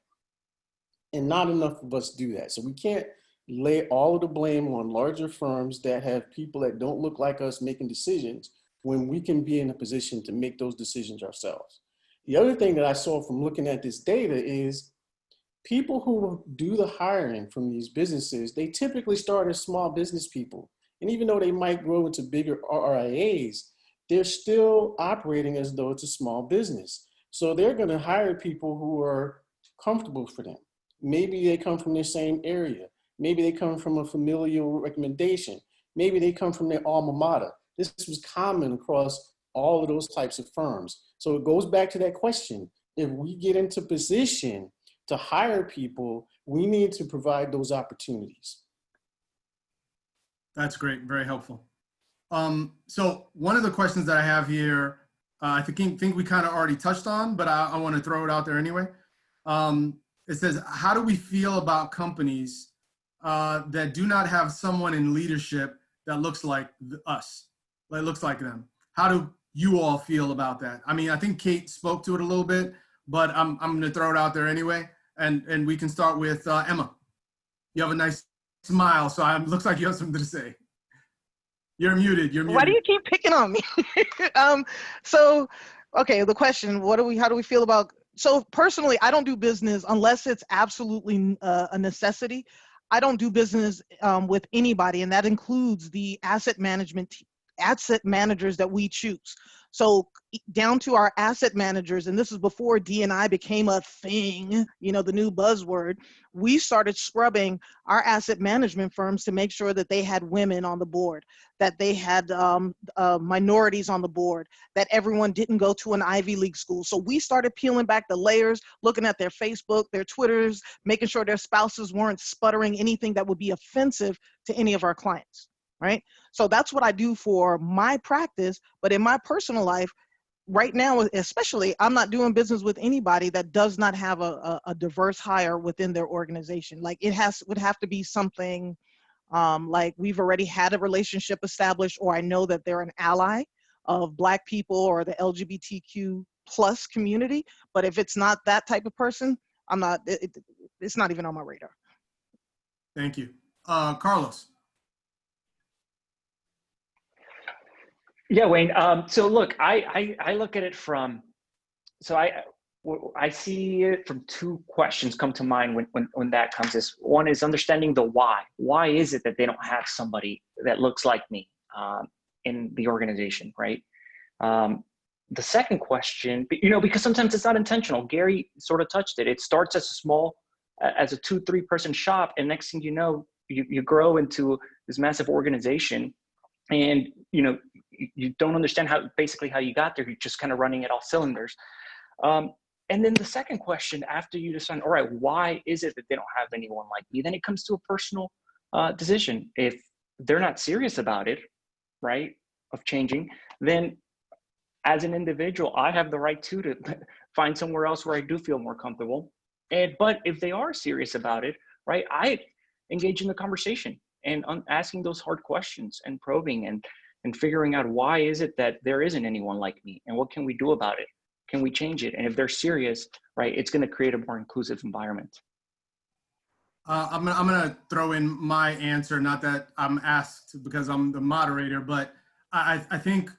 And not enough of us do that. So we can't lay all of the blame on larger firms that have people that don't look like us making decisions, when we can be in a position to make those decisions ourselves. The other thing that I saw from looking at this data is people who do the hiring from these businesses, they typically start as small business people. And even though they might grow into bigger RIAs, they're still operating as though it's a small business. So they're going to hire people who are comfortable for them. Maybe they come from their same area. Maybe they come from a familial recommendation. Maybe they come from their alma mater. This was common across all of those types of firms. So it goes back to that question. If we get into position to hire people, we need to provide those opportunities. That's great. Very helpful. So one of the questions that I have here, I think we kind of already touched on, but I want to throw it out there anyway. It says, how do we feel about companies that do not have someone in leadership that looks like us, that looks like them? How do you all feel about that? I mean, I think Kate spoke to it a little bit, but I'm going to throw it out there anyway. And we can start with Emma. You have a nice smile, so it looks like you have something to say. You're muted. You're muted. Why do you keep picking on me? Okay, the question, how do we feel about, so personally, I don't do business unless it's absolutely a necessity. I don't do business with anybody, and that includes the asset managers that we choose. So down to our asset managers, and this is before D&I became a thing, you know, the new buzzword, we started scrubbing our asset management firms to make sure that they had women on the board, that they had minorities on the board, that everyone didn't go to an Ivy League school. So we started peeling back the layers, looking at their Facebook, their Twitters, making sure their spouses weren't sputtering anything that would be offensive to any of our clients. Right? So that's what I do for my practice. But in my personal life, right now, especially, I'm not doing business with anybody that does not have a diverse hire within their organization. Like would have to be something Like we've already had a relationship established, or I know that they're an ally of Black people or the LGBTQ plus community. But if it's not that type of person, I'm not, it's not even on my radar. Thank you. Carlos. Yeah, Wayne. So look, I look at it from, so I see it from two questions come to mind when that comes. Is one is understanding the why. Why is it that they don't have somebody that looks like me in the organization, right? The second question, because sometimes it's not intentional. Gary sort of touched it. It starts as a small, as a 2-3 person shop, and next thing you know, you grow into this massive organization, and you don't understand basically how you got there. You're just kind of running it all cylinders. And then the second question, after you decide, all right, why is it that they don't have anyone like me? Then it comes to a personal decision. If they're not serious about it, right, of changing, then as an individual, I have the right to find somewhere else where I do feel more comfortable. But if they are serious about it, right, I engage in the conversation and asking those hard questions and probing and figuring out why is it that there isn't anyone like me and what can we do about it? Can we change it? And if they're serious, right, it's going to create a more inclusive environment. I'm gonna throw in my answer, not that I'm asked because I'm the moderator, but I think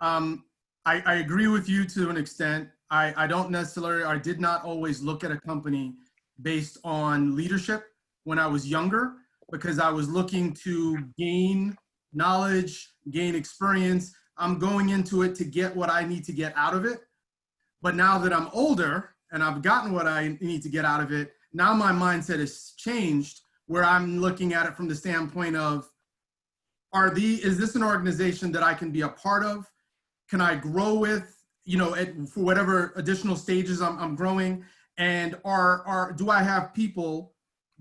I agree with you to an extent. I don't necessarily, I did not always look at a company based on leadership when I was younger, because I was looking to gain knowledge, gain experience. I'm going into it to get what I need to get out of it. But now that I'm older and I've gotten what I need to get out of it, now my mindset has changed, where I'm looking at it from the standpoint of, is this an organization that I can be a part of? Can I grow with, for whatever additional stages I'm growing? And do I have people,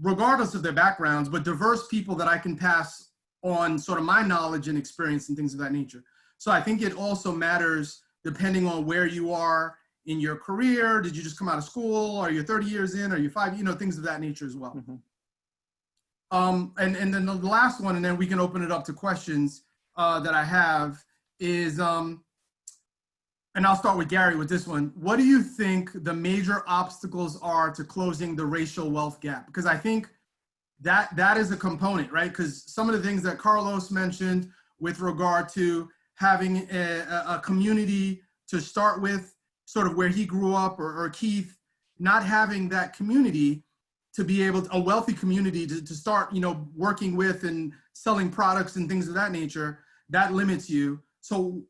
regardless of their backgrounds, but diverse people that I can pass on sort of my knowledge and experience and things of that nature? So I think it also matters depending on where you are in your career. Did you just come out of school? Are you 30 years in? Are you 5? Things of that nature as well. Mm-hmm. And then the last one, and then we can open it up to questions that I have is, and I'll start with Gary with this one. What do you think the major obstacles are to closing the racial wealth gap? Because I think that is a component, right? Because some of the things that Carlos mentioned with regard to having a community to start with, sort of where he grew up, or Keith, not having that community to be able to, a wealthy community to start, working with and selling products and things of that nature, that limits you. So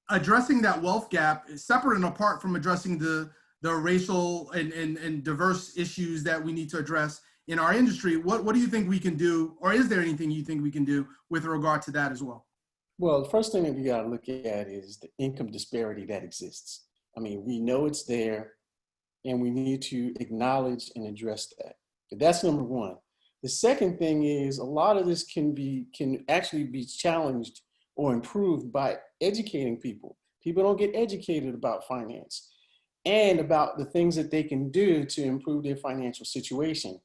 addressing that wealth gap is separate and apart from addressing the racial and diverse issues that we need to address in our industry. What do you think we can do, or is there anything you think we can do with regard to that as well? Well, the first thing that we got to look at is the income disparity that exists. I mean, we know it's there, and we need to acknowledge and address that. But that's number one. The second thing is a lot of this can actually be challenged or improved by educating people. People don't get educated about finance and about the things that they can do to improve their financial situation.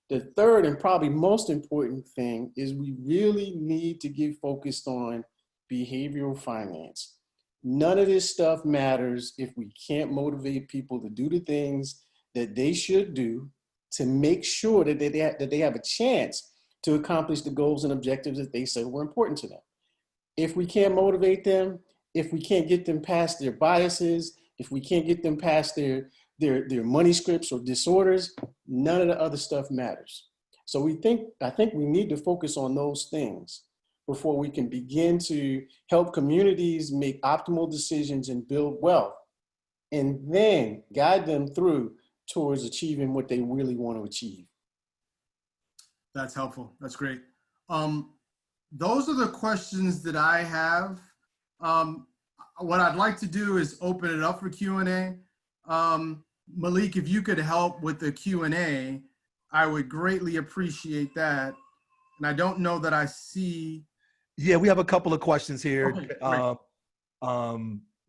The third and probably most important thing is we really need to get focused on behavioral finance. None of this stuff matters if we can't motivate people to do the things that they should do to make sure that they have a chance to accomplish the goals and objectives that they said were important to them. If we can't motivate them, if we can't get them past their biases, if we can't get them past their money scripts or disorders, none of the other stuff matters. So I think we need to focus on those things before we can begin to help communities make optimal decisions and build wealth, and then guide them through towards achieving what they really want to achieve. That's helpful. That's great. Those are the questions that I have. What I'd like to do is open it up for Q&A. Malik, if you could help with the Q&A, I would greatly appreciate that. And I don't know that I see. Yeah, we have a couple of questions here. Okay,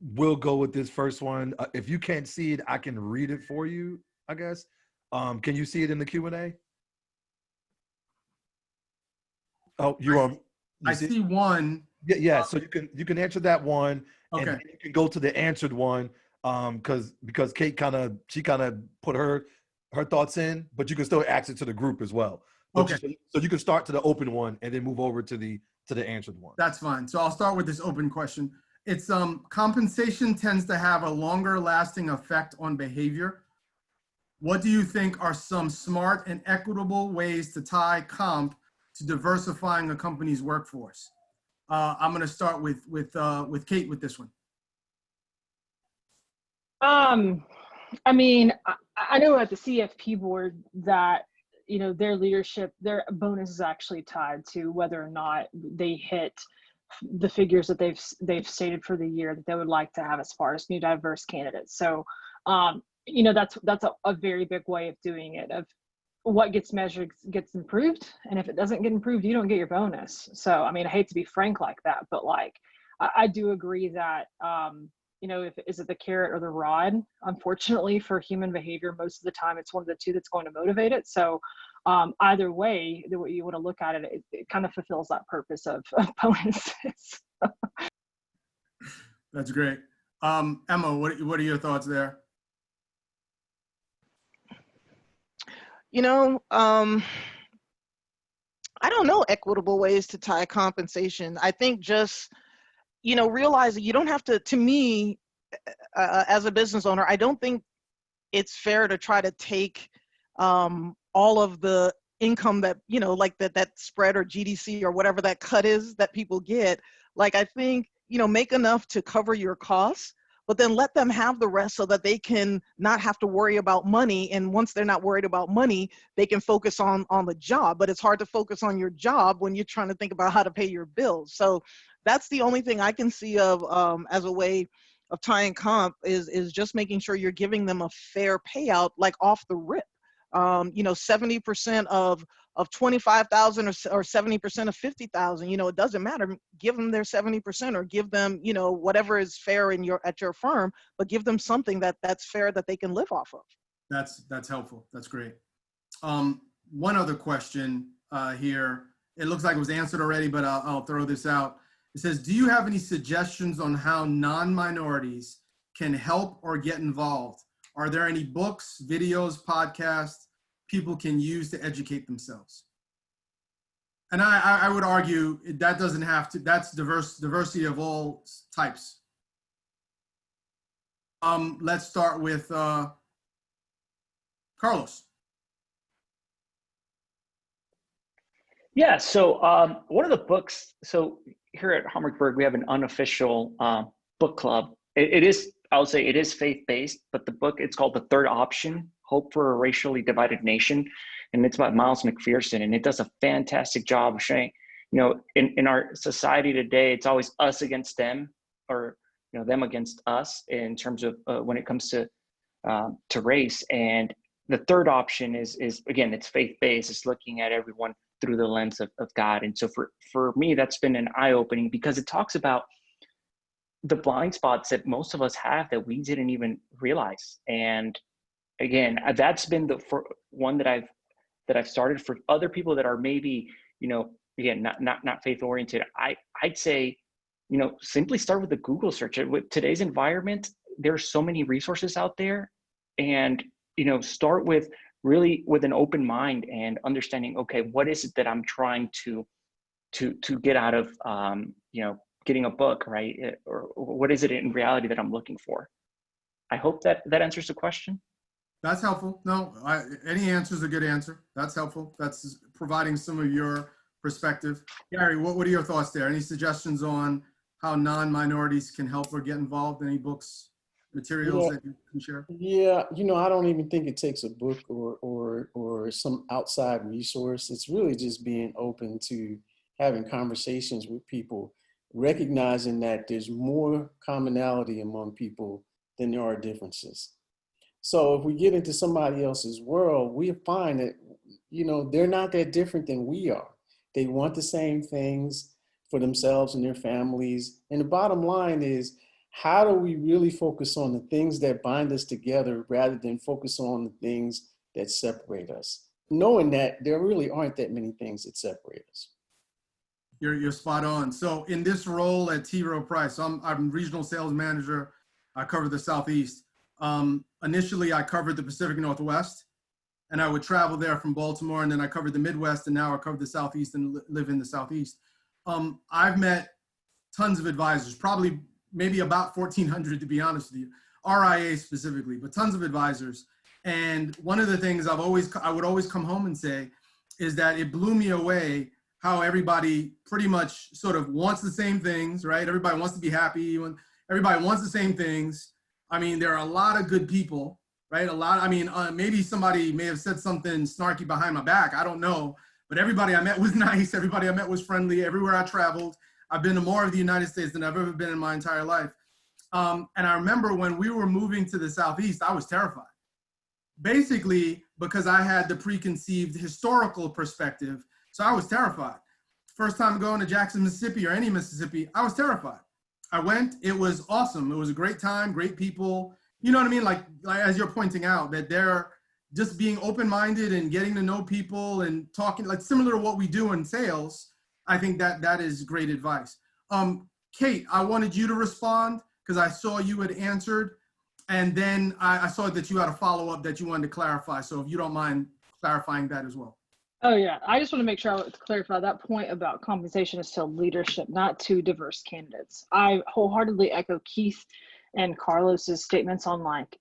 We'll go with this first one. If you can't see it, I can read it for you, I guess. Can you see it in the Q&A? Oh, you I see one. Yeah, yeah. So you can answer that one, and Okay. then you can go to the answered one. Because Kate kind of put her thoughts in, but you can still ask it to the group as well. But Okay. so you can start to the open one and then move over to the answered one. That's fine. So I'll start with this open question. It's compensation tends to have a longer lasting effect on behavior. What do you think are some smart and equitable ways to tie comp to diversifying a company's workforce? I'm going to start with Kate with this one. I mean, I know at the CFP board that, you know, their leadership, their bonus is actually tied to whether or not they hit the figures that they've stated for the year that they would like to have as far as new diverse candidates. So, you know, that's a very big way of doing it. Of what gets measured gets improved, and if it doesn't get improved, you don't get your bonus. So, I mean, I hate to be frank like that, but like, I do agree that, you know, is it the carrot or the rod? Unfortunately, for human behavior, most of the time it's one of the two that's going to motivate it. So either way, the way you want to look at it, it kind of fulfills that purpose of bonuses. That's great. Emma, what are your thoughts there? You know, I don't know equitable ways to tie compensation. I think just, you know, realize that you don't have to me, as a business owner, I don't think it's fair to try to take all of the income that, you know, like that spread or GDC or whatever that cut is that people get. Like, I think, you know, make enough to cover your costs, but then let them have the rest so that they can not have to worry about money. And once they're not worried about money, they can focus on the job. But it's hard to focus on your job when you're trying to think about how to pay your bills. So that's the only thing I can see of as a way of tying comp is just making sure you're giving them a fair payout, like off the rip. You know, 70% of 25,000 or 70% of 50,000, you know, it doesn't matter. Give them their 70% or give them, you know, whatever is fair at your firm, but give them something that's fair that they can live off of. That's helpful. That's great. One other question here. It looks like it was answered already, but I'll throw this out. It says, do you have any suggestions on how non-minorities can help or get involved? Are there any books, videos, podcasts people can use to educate themselves? And I would argue that doesn't have to, that's diversity of all types. Let's start with Carlos. Yeah, so one of the books, so here at Hammerberg, we have an unofficial book club. It is, I would say it is faith-based, but the book, it's called The Third Option, Hope for a Racially Divided Nation. And it's by Miles McPherson. And it does a fantastic job of showing, you know, in our society today, it's always us against them, or, you know, them against us in terms of when it comes to race. And the third option is again, it's faith-based. It's looking at everyone through the lens of God. And so for me, that's been an eye-opening, because it talks about the blind spots that most of us have that we didn't even realize. And again, that's been the one that I've started. For other people that are maybe, you know, again, not faith-oriented, I'd say, you know, simply start with the Google search. With today's environment, there's so many resources out there, and, you know, start with really with an open mind and understanding, okay, what is it that I'm trying to get out of, you know, getting a book, right? Or what is it in reality that I'm looking for? I hope that answers the question. That's helpful. No, any answer is a good answer. That's helpful. That's providing some of your perspective. Gary, what are your thoughts there? Any suggestions on how non-minorities can help or get involved? Any books, materials that you can share? Yeah, you know, I don't even think it takes a book or some outside resource. It's really just being open to having conversations with people, recognizing that there's more commonality among people than there are differences. So if we get into somebody else's world, we find that, you know, they're not that different than we are. They want the same things for themselves and their families. And the bottom line is, how do we really focus on the things that bind us together rather than focus on the things that separate us? Knowing that there really aren't that many things that separate us. You're spot on. So in this role at T. Rowe Price, I'm regional sales manager. I cover the Southeast. Initially, I covered the Pacific Northwest, and I would travel there from Baltimore, and then I covered the Midwest, and now I cover the Southeast and live in the Southeast. I've met tons of advisors, probably maybe about 1,400 to be honest with you, RIA specifically, but tons of advisors. And one of the things I would always come home and say is that it blew me away how everybody pretty much sort of wants the same things, right? Everybody wants to be happy. Everybody wants the same things. I mean, there are a lot of good people, right? Maybe somebody may have said something snarky behind my back. I don't know. But everybody I met was nice. Everybody I met was friendly. Everywhere I traveled, I've been to more of the United States than I've ever been in my entire life. And I remember when we were moving to the Southeast, I was terrified. Basically, because I had the preconceived historical perspective. So I was terrified. First time going to Jackson, Mississippi, or any Mississippi, I was terrified. I went, it was awesome. It was a great time, great people. You know what I mean? Like as you're pointing out, that they're just being open-minded and getting to know people and talking, like similar to what we do in sales. I think that is great advice. Kate, I wanted you to respond because I saw you had answered. And then I saw that you had a follow-up that you wanted to clarify. So if you don't mind clarifying that as well. Oh yeah, I just want to make sure I clarify that point about compensation is to leadership, not to diverse candidates. I wholeheartedly echo Keith and Carlos's statements on like,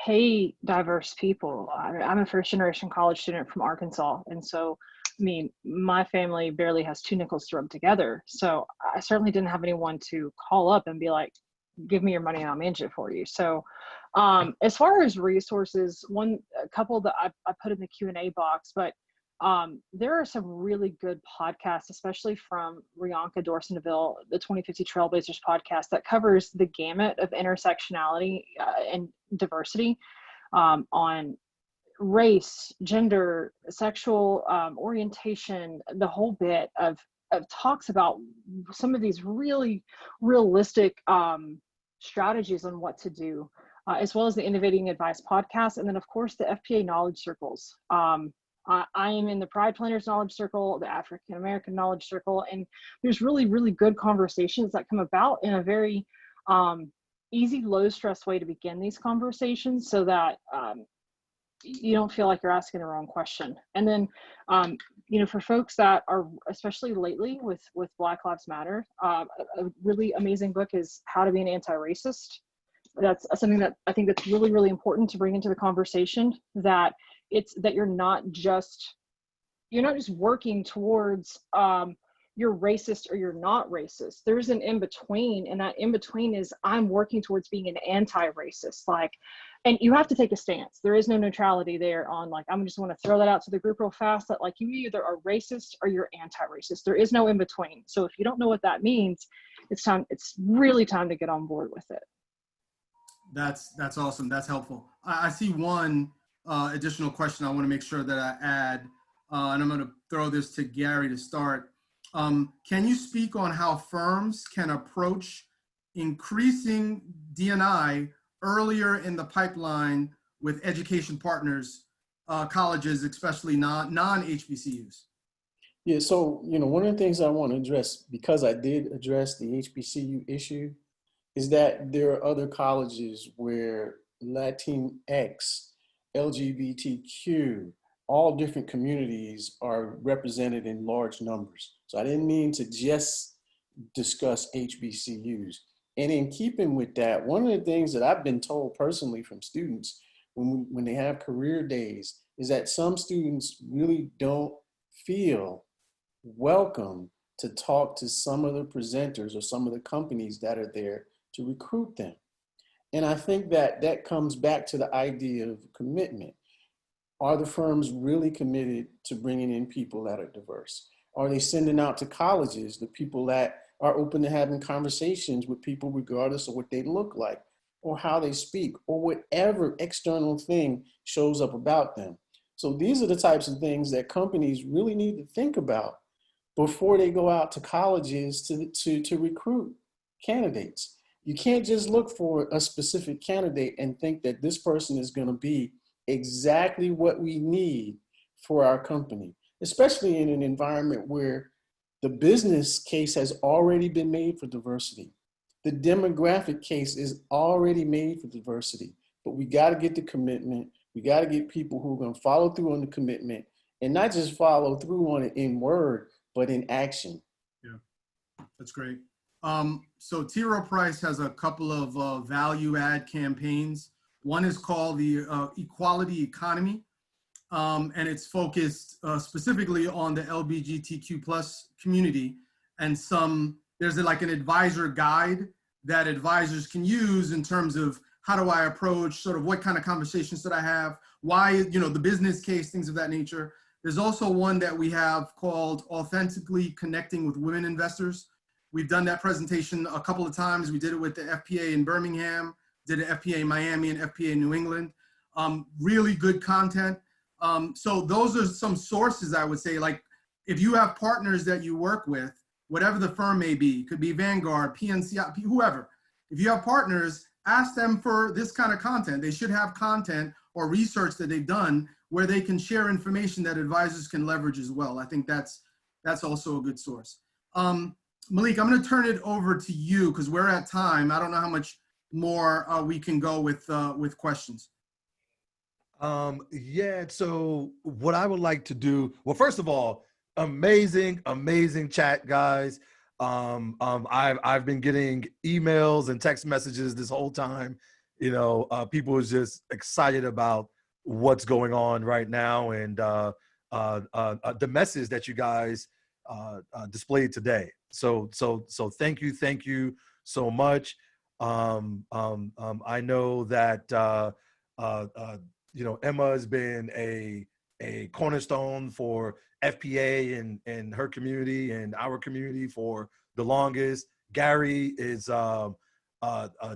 hey, diverse people. I'm a first generation college student from Arkansas. And so, I mean, my family barely has 2 nickels to rub together. So I certainly didn't have anyone to call up and be like, give me your money and I'll manage it for you. So as far as resources, a couple that I put in the Q&A box, but there are some really good podcasts, especially from Rianka Dorsonville, the 2050 Trailblazers podcast that covers the gamut of intersectionality and diversity on race, gender, sexual orientation, the whole bit of talks about some of these really realistic strategies on what to do, as well as the Innovating Advice podcast. And then of course the FPA knowledge circles. I am in the Pride Planners Knowledge Circle, the African American Knowledge Circle, and there's really, really good conversations that come about in a very easy, low stress way to begin these conversations so that you don't feel like you're asking the wrong question. And then, you know, for folks that are, especially lately with Black Lives Matter, a really amazing book is How to Be an Anti-Racist. That's something that I think that's really, really important to bring into the conversation, that it's that you're not just working towards you're racist or you're not racist. There's an in-between, and that in-between is I'm working towards being an anti-racist. Like, and you have to take a stance. There is no neutrality there on like, I'm just want to throw that out to the group real fast, that like you either are racist or you're anti-racist. There is no in-between. So if you don't know what that means, it's really time to get on board with it. That's awesome. That's helpful. I see one additional question I want to make sure that I add, and I'm going to throw this to Gary to start. Can you speak on how firms can approach increasing D&I earlier in the pipeline with education partners, colleges, especially non-HBCUs? Yeah, so, one of the things I want to address, because I did address the HBCU issue, is that there are other colleges where Latinx, LGBTQ, all different communities are represented in large numbers. So I didn't mean to just discuss HBCUs. And in keeping with that, one of the things that I've been told personally from students when they have career days is that some students really don't feel welcome to talk to some of the presenters or some of the companies that are there to recruit them. And I think that comes back to the idea of commitment. Are the firms really committed to bringing in people that are diverse? Are they sending out to colleges the people that are open to having conversations with people regardless of what they look like or how they speak or whatever external thing shows up about them? So these are the types of things that companies really need to think about before they go out to colleges to recruit candidates. You can't just look for a specific candidate and think that this person is going to be exactly what we need for our company, especially in an environment where The business case has already been made for diversity. The demographic case is already made for diversity, but we got to get the commitment. We got to get people who are going to follow through on the commitment, and not just follow through on it in word, but in action. Yeah, that's great. So T. Rowe Price has a couple of value add campaigns. One is called the Equality Economy, and it's focused specifically on the LGBTQ plus community. And there's like an advisor guide that advisors can use in terms of how do I approach, sort of what kind of conversations should I have, why, the business case, things of that nature. There's also one that we have called Authentically Connecting with Women Investors. We've done that presentation a couple of times. We did it with the FPA in Birmingham, did an FPA Miami and FPA New England. Really good content. So those are some sources, I would say, like if you have partners that you work with, whatever the firm may be, could be Vanguard, PNC, whoever. If you have partners, ask them for this kind of content. They should have content or research that they've done where they can share information that advisors can leverage as well. I think that's also a good source. Malik, I'm going to turn it over to you because we're at time. I don't know how much more we can go with questions. Yeah, so what I would like to do, well, first of all, amazing chat, guys. I've been getting emails and text messages this whole time. People are just excited about what's going on right now and the message that you guys displayed today. So thank you so much. I know that Emma has been a cornerstone for FPA and her community and our community for the longest. Gary is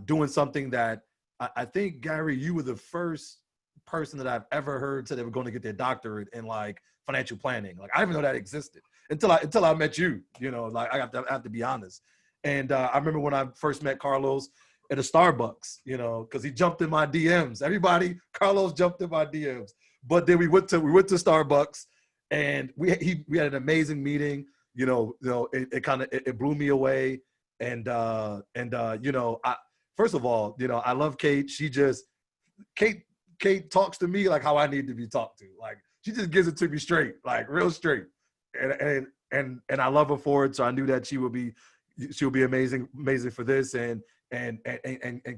doing something that I think, Gary, you were the first person that I've ever heard say they were going to get their doctorate in like financial planning. Like I didn't know that existed until I met you. Like I have to be honest. And I remember when I first met Carlos at a Starbucks, because he jumped in my DMs. Carlos jumped in my DMs. But then we went to Starbucks, and we had an amazing meeting. It blew me away. And first of all, I love Kate. Kate talks to me like how I need to be talked to. Like she just gives it to me straight, like real straight. And I love her for it. So I knew that she'll be amazing for this. And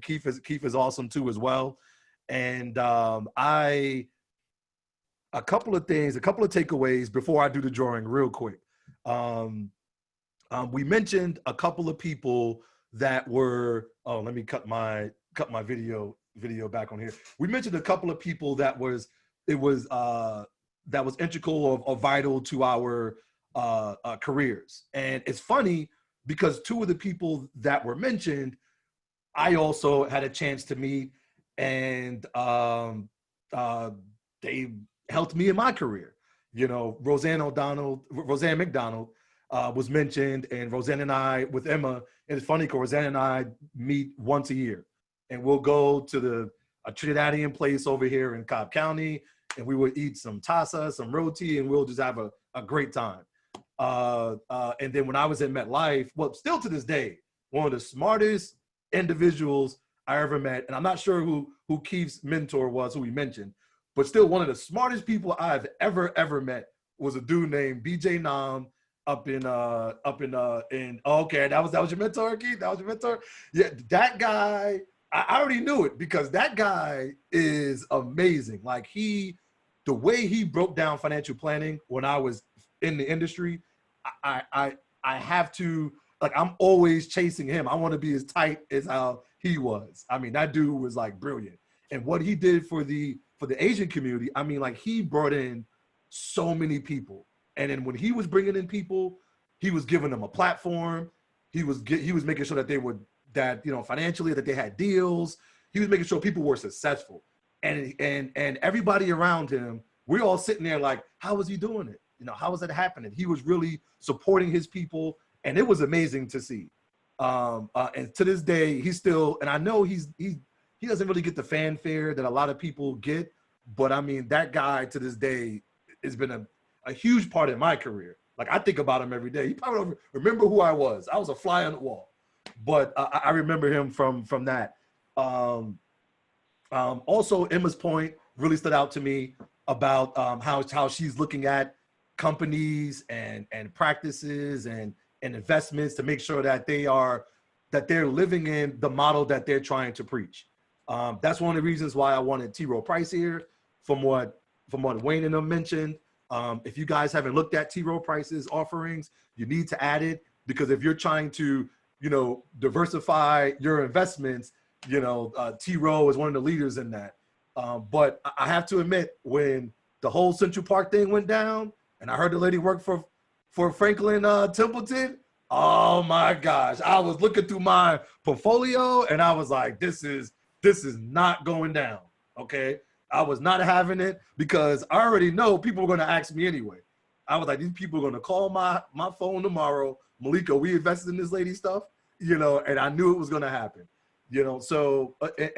Keith is awesome too as well. And a couple of takeaways before I do the drawing real quick. We mentioned a couple of people that were, let me cut my video back on here. We mentioned a couple of people that was integral or vital to our careers. And it's funny because two of the people that were mentioned, I also had a chance to meet, and they helped me in my career. Roseanne McDonald was mentioned, and Roseanne and I with Emma, and it's funny because Roseanne and I meet once a year, and we'll go to a Trinidadian place over here in Cobb County, and we would eat some tasa, some roti, and we'll just have a great time. And then when I was at MetLife, well, still to this day, one of the smartest individuals I ever met, and I'm not sure who Keith's mentor was, who he mentioned, but still one of the smartest people I've ever met was a dude named BJ Nam okay, that was your mentor, Keith? That was your mentor? Yeah, that guy, I already knew it because that guy is amazing. Like the way he broke down financial planning when I was in the industry, I have to, like, I'm always chasing him. I want to be as tight as how he was. I mean, that dude was like brilliant. And what he did for the Asian community, I mean, like he brought in so many people. And then when he was bringing in people, he was giving them a platform. He was making sure that financially that they had deals. He was making sure people were successful. And everybody around him, we're all sitting there like, how was he doing it? How was it happening? He was really supporting his people, and it was amazing to see. And to this day, he's still, and I know he doesn't really get the fanfare that a lot of people get, but I mean, that guy to this day has been a huge part of my career. Like, I think about him every day. He probably don't remember who I was. I was a fly on the wall, but I remember him from that. Also, Emma's point really stood out to me about how she's looking at companies and practices and investments to make sure that they're living in the model that they're trying to preach. That's one of the reasons why I wanted T. Rowe Price here, from what Wayne and them mentioned. If you guys haven't looked at T. Rowe Price's offerings, you need to add it, because if you're trying to, diversify your investments, T. Rowe is one of the leaders in that. But I have to admit, when the whole Central Park thing went down, and I heard the lady worked for Franklin Templeton, oh my gosh, I was looking through my portfolio and I was like, this is not going down. Okay. I was not having it, because I already know people were going to ask me anyway. I was like, these people are going to call my phone tomorrow. Malika, we invested in this lady stuff, and I knew it was going to happen, so,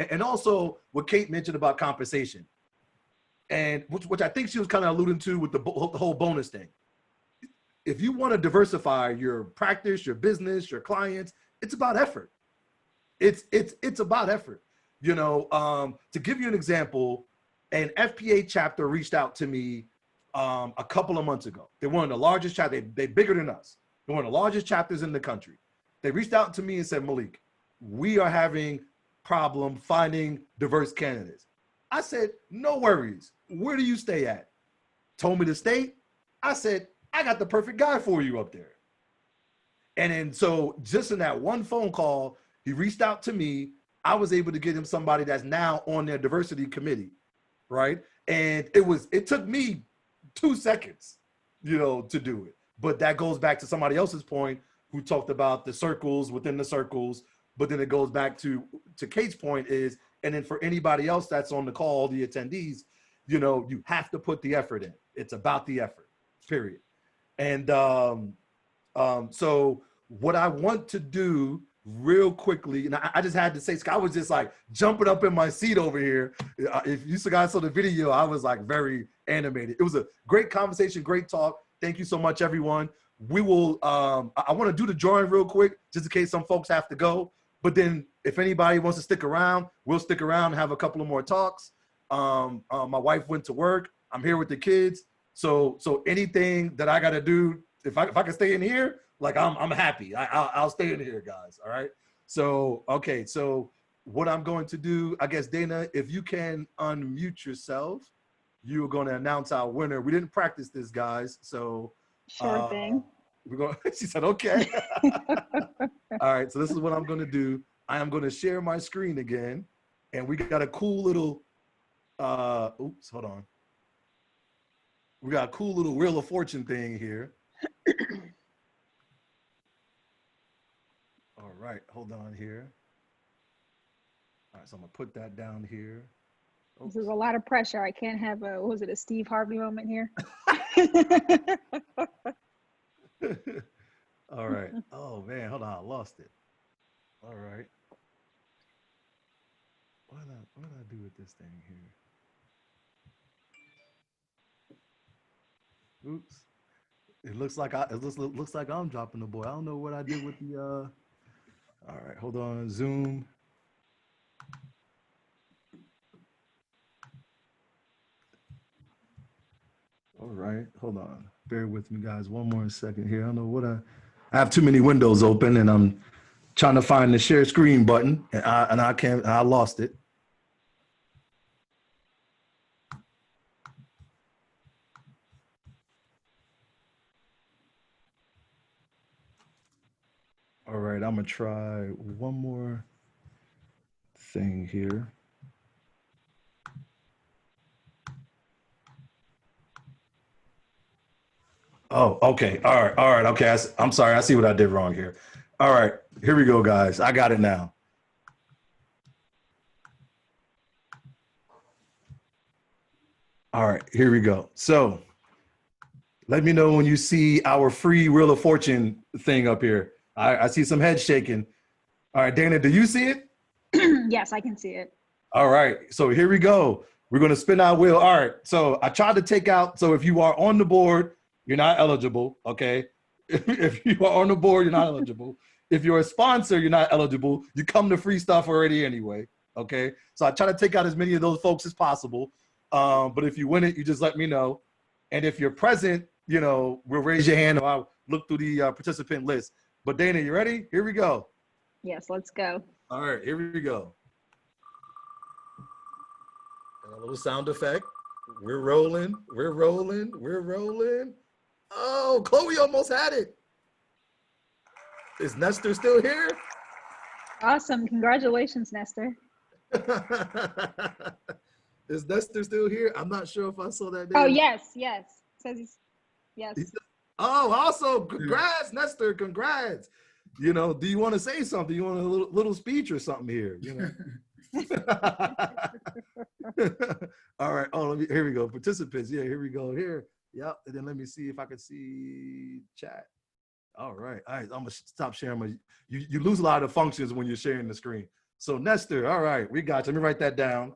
and also what Kate mentioned about compensation, and which I think she was kind of alluding to with the whole bonus thing. If you want to diversify your practice, your business, your clients, it's about effort. It's about effort. To give you an example, an FPA chapter reached out to me a couple of months ago. They're one of the largest chapters. They're bigger than us. They're one of the largest chapters in the country. They reached out to me and said, Malik, we are having problem finding diverse candidates. I said, no worries. Where do you stay at? Told me the state. I said, I got the perfect guy for you up there. And then, so just in that one phone call, he reached out to me. I was able to get him somebody that's now on their diversity committee, right? And it took me 2 seconds, to do it. But that goes back to somebody else's point who talked about the circles within the circles. But then it goes back to Kate's point is, and then for anybody else that's on the call, the attendees, you have to put the effort in. It's about the effort, period. And so what I want to do real quickly, and I just had to say, I was just like jumping up in my seat over here. If you guys saw the video, I was like very animated. It was a great conversation, great talk. Thank you so much, everyone. We will, I want to do the drawing real quick, just in case some folks have to go. But then if anybody wants to stick around, we'll stick around and have a couple of more talks. My wife went to work. I'm here with the kids. So anything that I got to do, if I can stay in here, like I'm happy. I'll stay in here, guys. All right. So, okay. So what I'm going to do, I guess, Dana, if you can unmute yourself, you're going to announce our winner. We didn't practice this, guys. So Sure thing. we're going, she said, okay. All right. So this is what I'm going to do. I am going to share my screen again, and we got a cool little, oops, hold on. We got a cool little Wheel of Fortune thing here. All right, hold on here. All right, so I'm gonna put that down here. This is a lot of pressure. I can't have a, what was it, a Steve Harvey moment here? All right. Oh man, hold on, I lost it. All right. What did I do with this thing here? Oops. It looks like looks like I'm dropping the ball. I don't know what I did with the all right, hold on, Zoom. All right, hold on. Bear with me, guys. One more second here. I don't know what I have too many windows open, and I'm trying to find the share screen button, and I lost it. All right, I'm gonna try one more thing here. Oh, okay. All right. Okay. I'm sorry. I see what I did wrong here. All right. Here we go, guys. I got it now. All right. Here we go. So let me know when you see our free Wheel of Fortune thing up here. I see some heads shaking. All right, Dana, do you see it? Yes, I can see it. All right. So here we go. We're going to spin our wheel. All right. So I tried to take out. So if you are on the board, you're not eligible. Okay. If you are on the board, you're not eligible. If you're a sponsor, you're not eligible. You come to free stuff already anyway. Okay. So I try to take out as many of those folks as possible. But if you win it, you just let me know. And if you're present, we'll raise your hand or I'll look through the participant list. But Dana, you ready? Here we go. Yes, let's go. All right, here we go. And a little sound effect. We're rolling. We're rolling. We're rolling. Oh, Chloe almost had it. Is Nestor still here? Awesome. Congratulations, Nestor. Is Nestor still here? I'm not sure if I saw that. Oh, yes. Says he's, yes. Oh, also, congrats, Nestor. Congrats. Do you want to say something? You want a little speech or something here? All right. Oh, here we go. Participants. Yeah, here we go. Here. Yep. And then let me see if I can see chat. All right. I'm gonna stop sharing my. You lose a lot of functions when you're sharing the screen. So Nestor. All right, we got you. Let me write that down.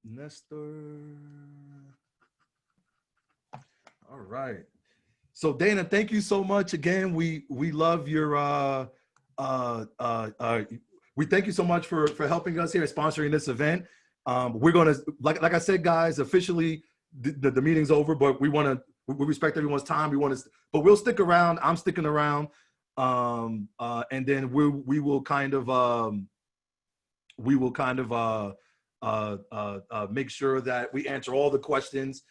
Nestor. All right. So Dana, thank you so much again. We love your we thank you so much for helping us here, sponsoring this event. We're gonna like I said, guys, officially the meeting's over, but we respect everyone's time. But we'll stick around. I'm sticking around, and then we will kind of make sure that we answer all the questions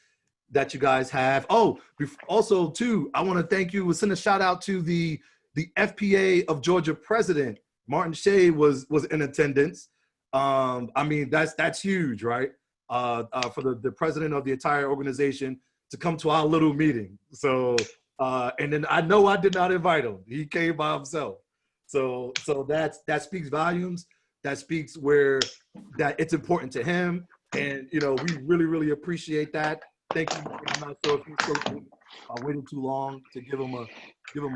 that you guys have. Oh, also too, I want to thank you. We'll send a shout out to the FPA of Georgia president, Martin Shea was in attendance. I mean, that's huge, right? For the president of the entire organization to come to our little meeting. So, and then I know I did not invite him. He came by himself. So that speaks volumes. That speaks that it's important to him. And, we really, really appreciate that. Thank you. I'm not sure if he's still I waited too long to give him a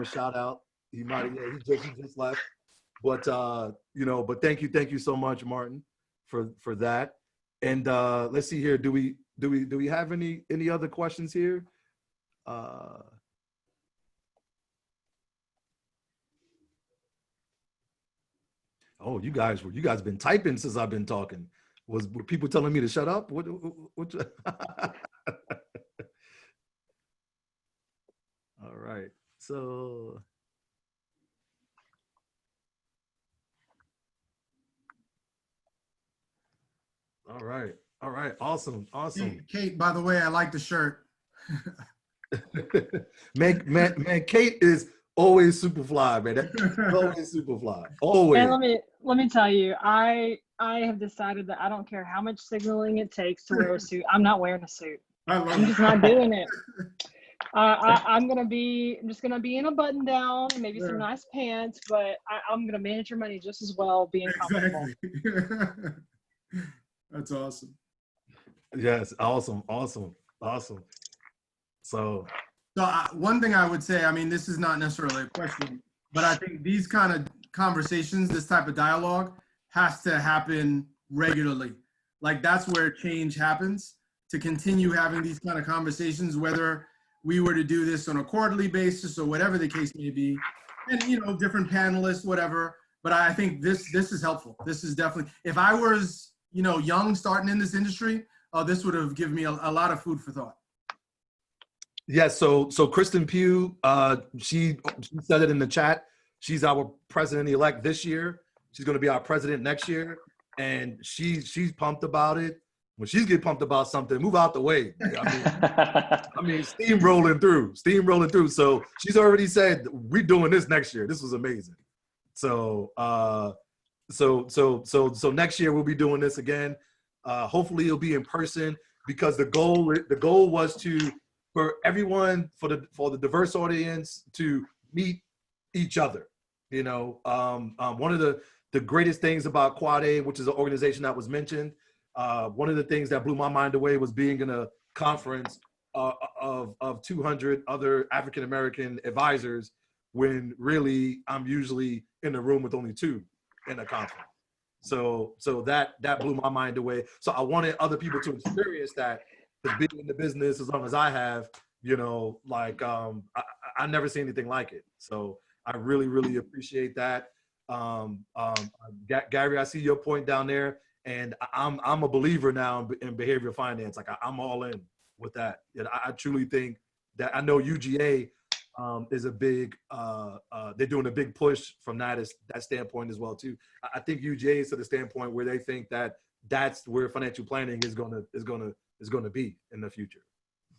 shout out. He just left. But but thank you so much, Martin, for that. And let's see here. Do we have any other questions here? Oh, you guys been typing since I've been talking. Were people telling me to shut up? What All right. So all right. Awesome. Kate, by the way, I like the shirt. man, Kate is always super fly, man. Always super fly. Always. And let me tell you, I have decided that I don't care how much signaling it takes to wear a suit. I'm not wearing a suit. I'm just not doing it. I'm just gonna be in a button down, maybe some nice pants, but I'm gonna manage your money just as well, being comfortable. Exactly. That's awesome. Yes, awesome. So one thing I would say, I mean, this is not necessarily a question, but I think these kind of conversations, this type of dialogue has to happen regularly. Like that's where change happens, to continue having these kind of conversations, whether we were to do this on a quarterly basis or whatever the case may be, and different panelists, whatever. But I think this is helpful. This is definitely, if I was young starting in this industry, this would have given me a lot of food for thought. Yes, so Kristen Pugh, she said it in the chat. She's our president-elect this year. She's going to be our president next year, and she's pumped about it. When she's getting pumped about something, move out the way. I mean, steam rolling through. So she's already said we're doing this next year. This was amazing. So so next year we'll be doing this again. Hopefully it'll be in person, because the goal was for everyone, for the diverse audience to meet each other. One of the greatest things about Quad A, which is an organization that was mentioned, one of the things that blew my mind away was being in a conference of 200 other African-American advisors, when really I'm usually in a room with only 2 in a conference. So that blew my mind away. So I wanted other people to experience that Because being in the business as long as I have, you know, like I never see anything like it. So I really, really appreciate that. Gary, I see your point down there, and I'm a believer now in behavioral finance. Like I'm all in with that. And I truly think that I know UGA is a big they're doing a big push from that standpoint as well too. I think UGA is to the standpoint where they think that that's where financial planning is gonna be in the future.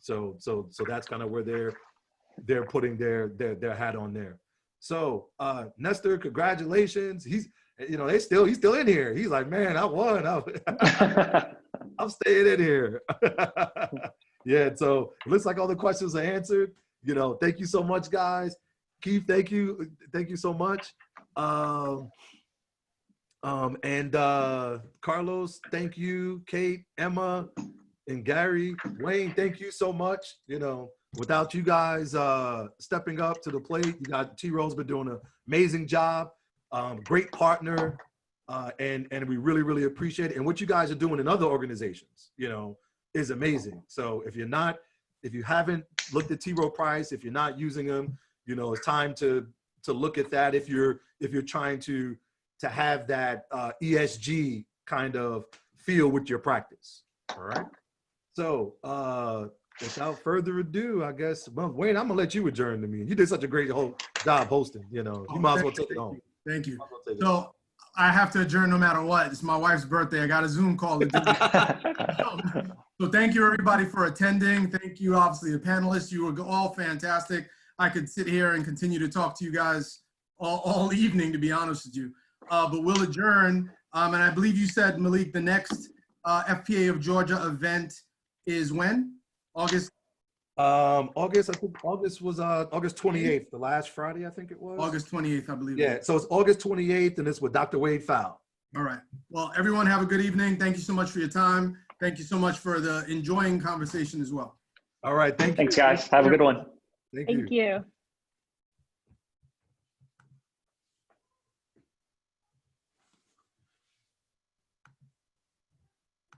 So that's kind of where they're putting their hat on there. So Nestor, congratulations. He's still in here. He's like, man, I won. I'm staying in here. Yeah, so it looks like all the questions are answered. You know, thank you so much, guys. Keith, thank you so much. And Carlos, thank you. Kate, Emma, and Gary, Wayne, thank you so much. You know, without you guys stepping up to the plate, you got T-Rose been doing an amazing job. Great partner, and we really, really appreciate it. And what you guys are doing in other organizations, you know, is amazing. So if you haven't looked at T. Rowe Price, if you're not using them, you know, it's time to look at that. If you're trying to have that ESG kind of feel with your practice. All right. So without further ado, I guess, well, Wayne, I'm gonna let you adjourn the meeting. You did such a great job hosting. You know, you might as well take it home. Thank you. So I have to adjourn no matter what. It's my wife's birthday. I got a Zoom call to do. So thank you everybody for attending. Thank you, obviously, the panelists. You were all fantastic. I could sit here and continue to talk to you guys all evening, to be honest with you. But we'll adjourn. And I believe you said, Malik, the next FPA of Georgia event is when? August? I think August was August 28th, the last Friday, I think it was. August 28th, I believe. Yeah, so it's August 28th, and it's with Dr. Wade Fowl. All right. Well, everyone have a good evening. Thank you so much for your time. Thank you so much for the enjoying conversation as well. All right, thank you. Thanks, guys. Have a good one. Thank Thank you.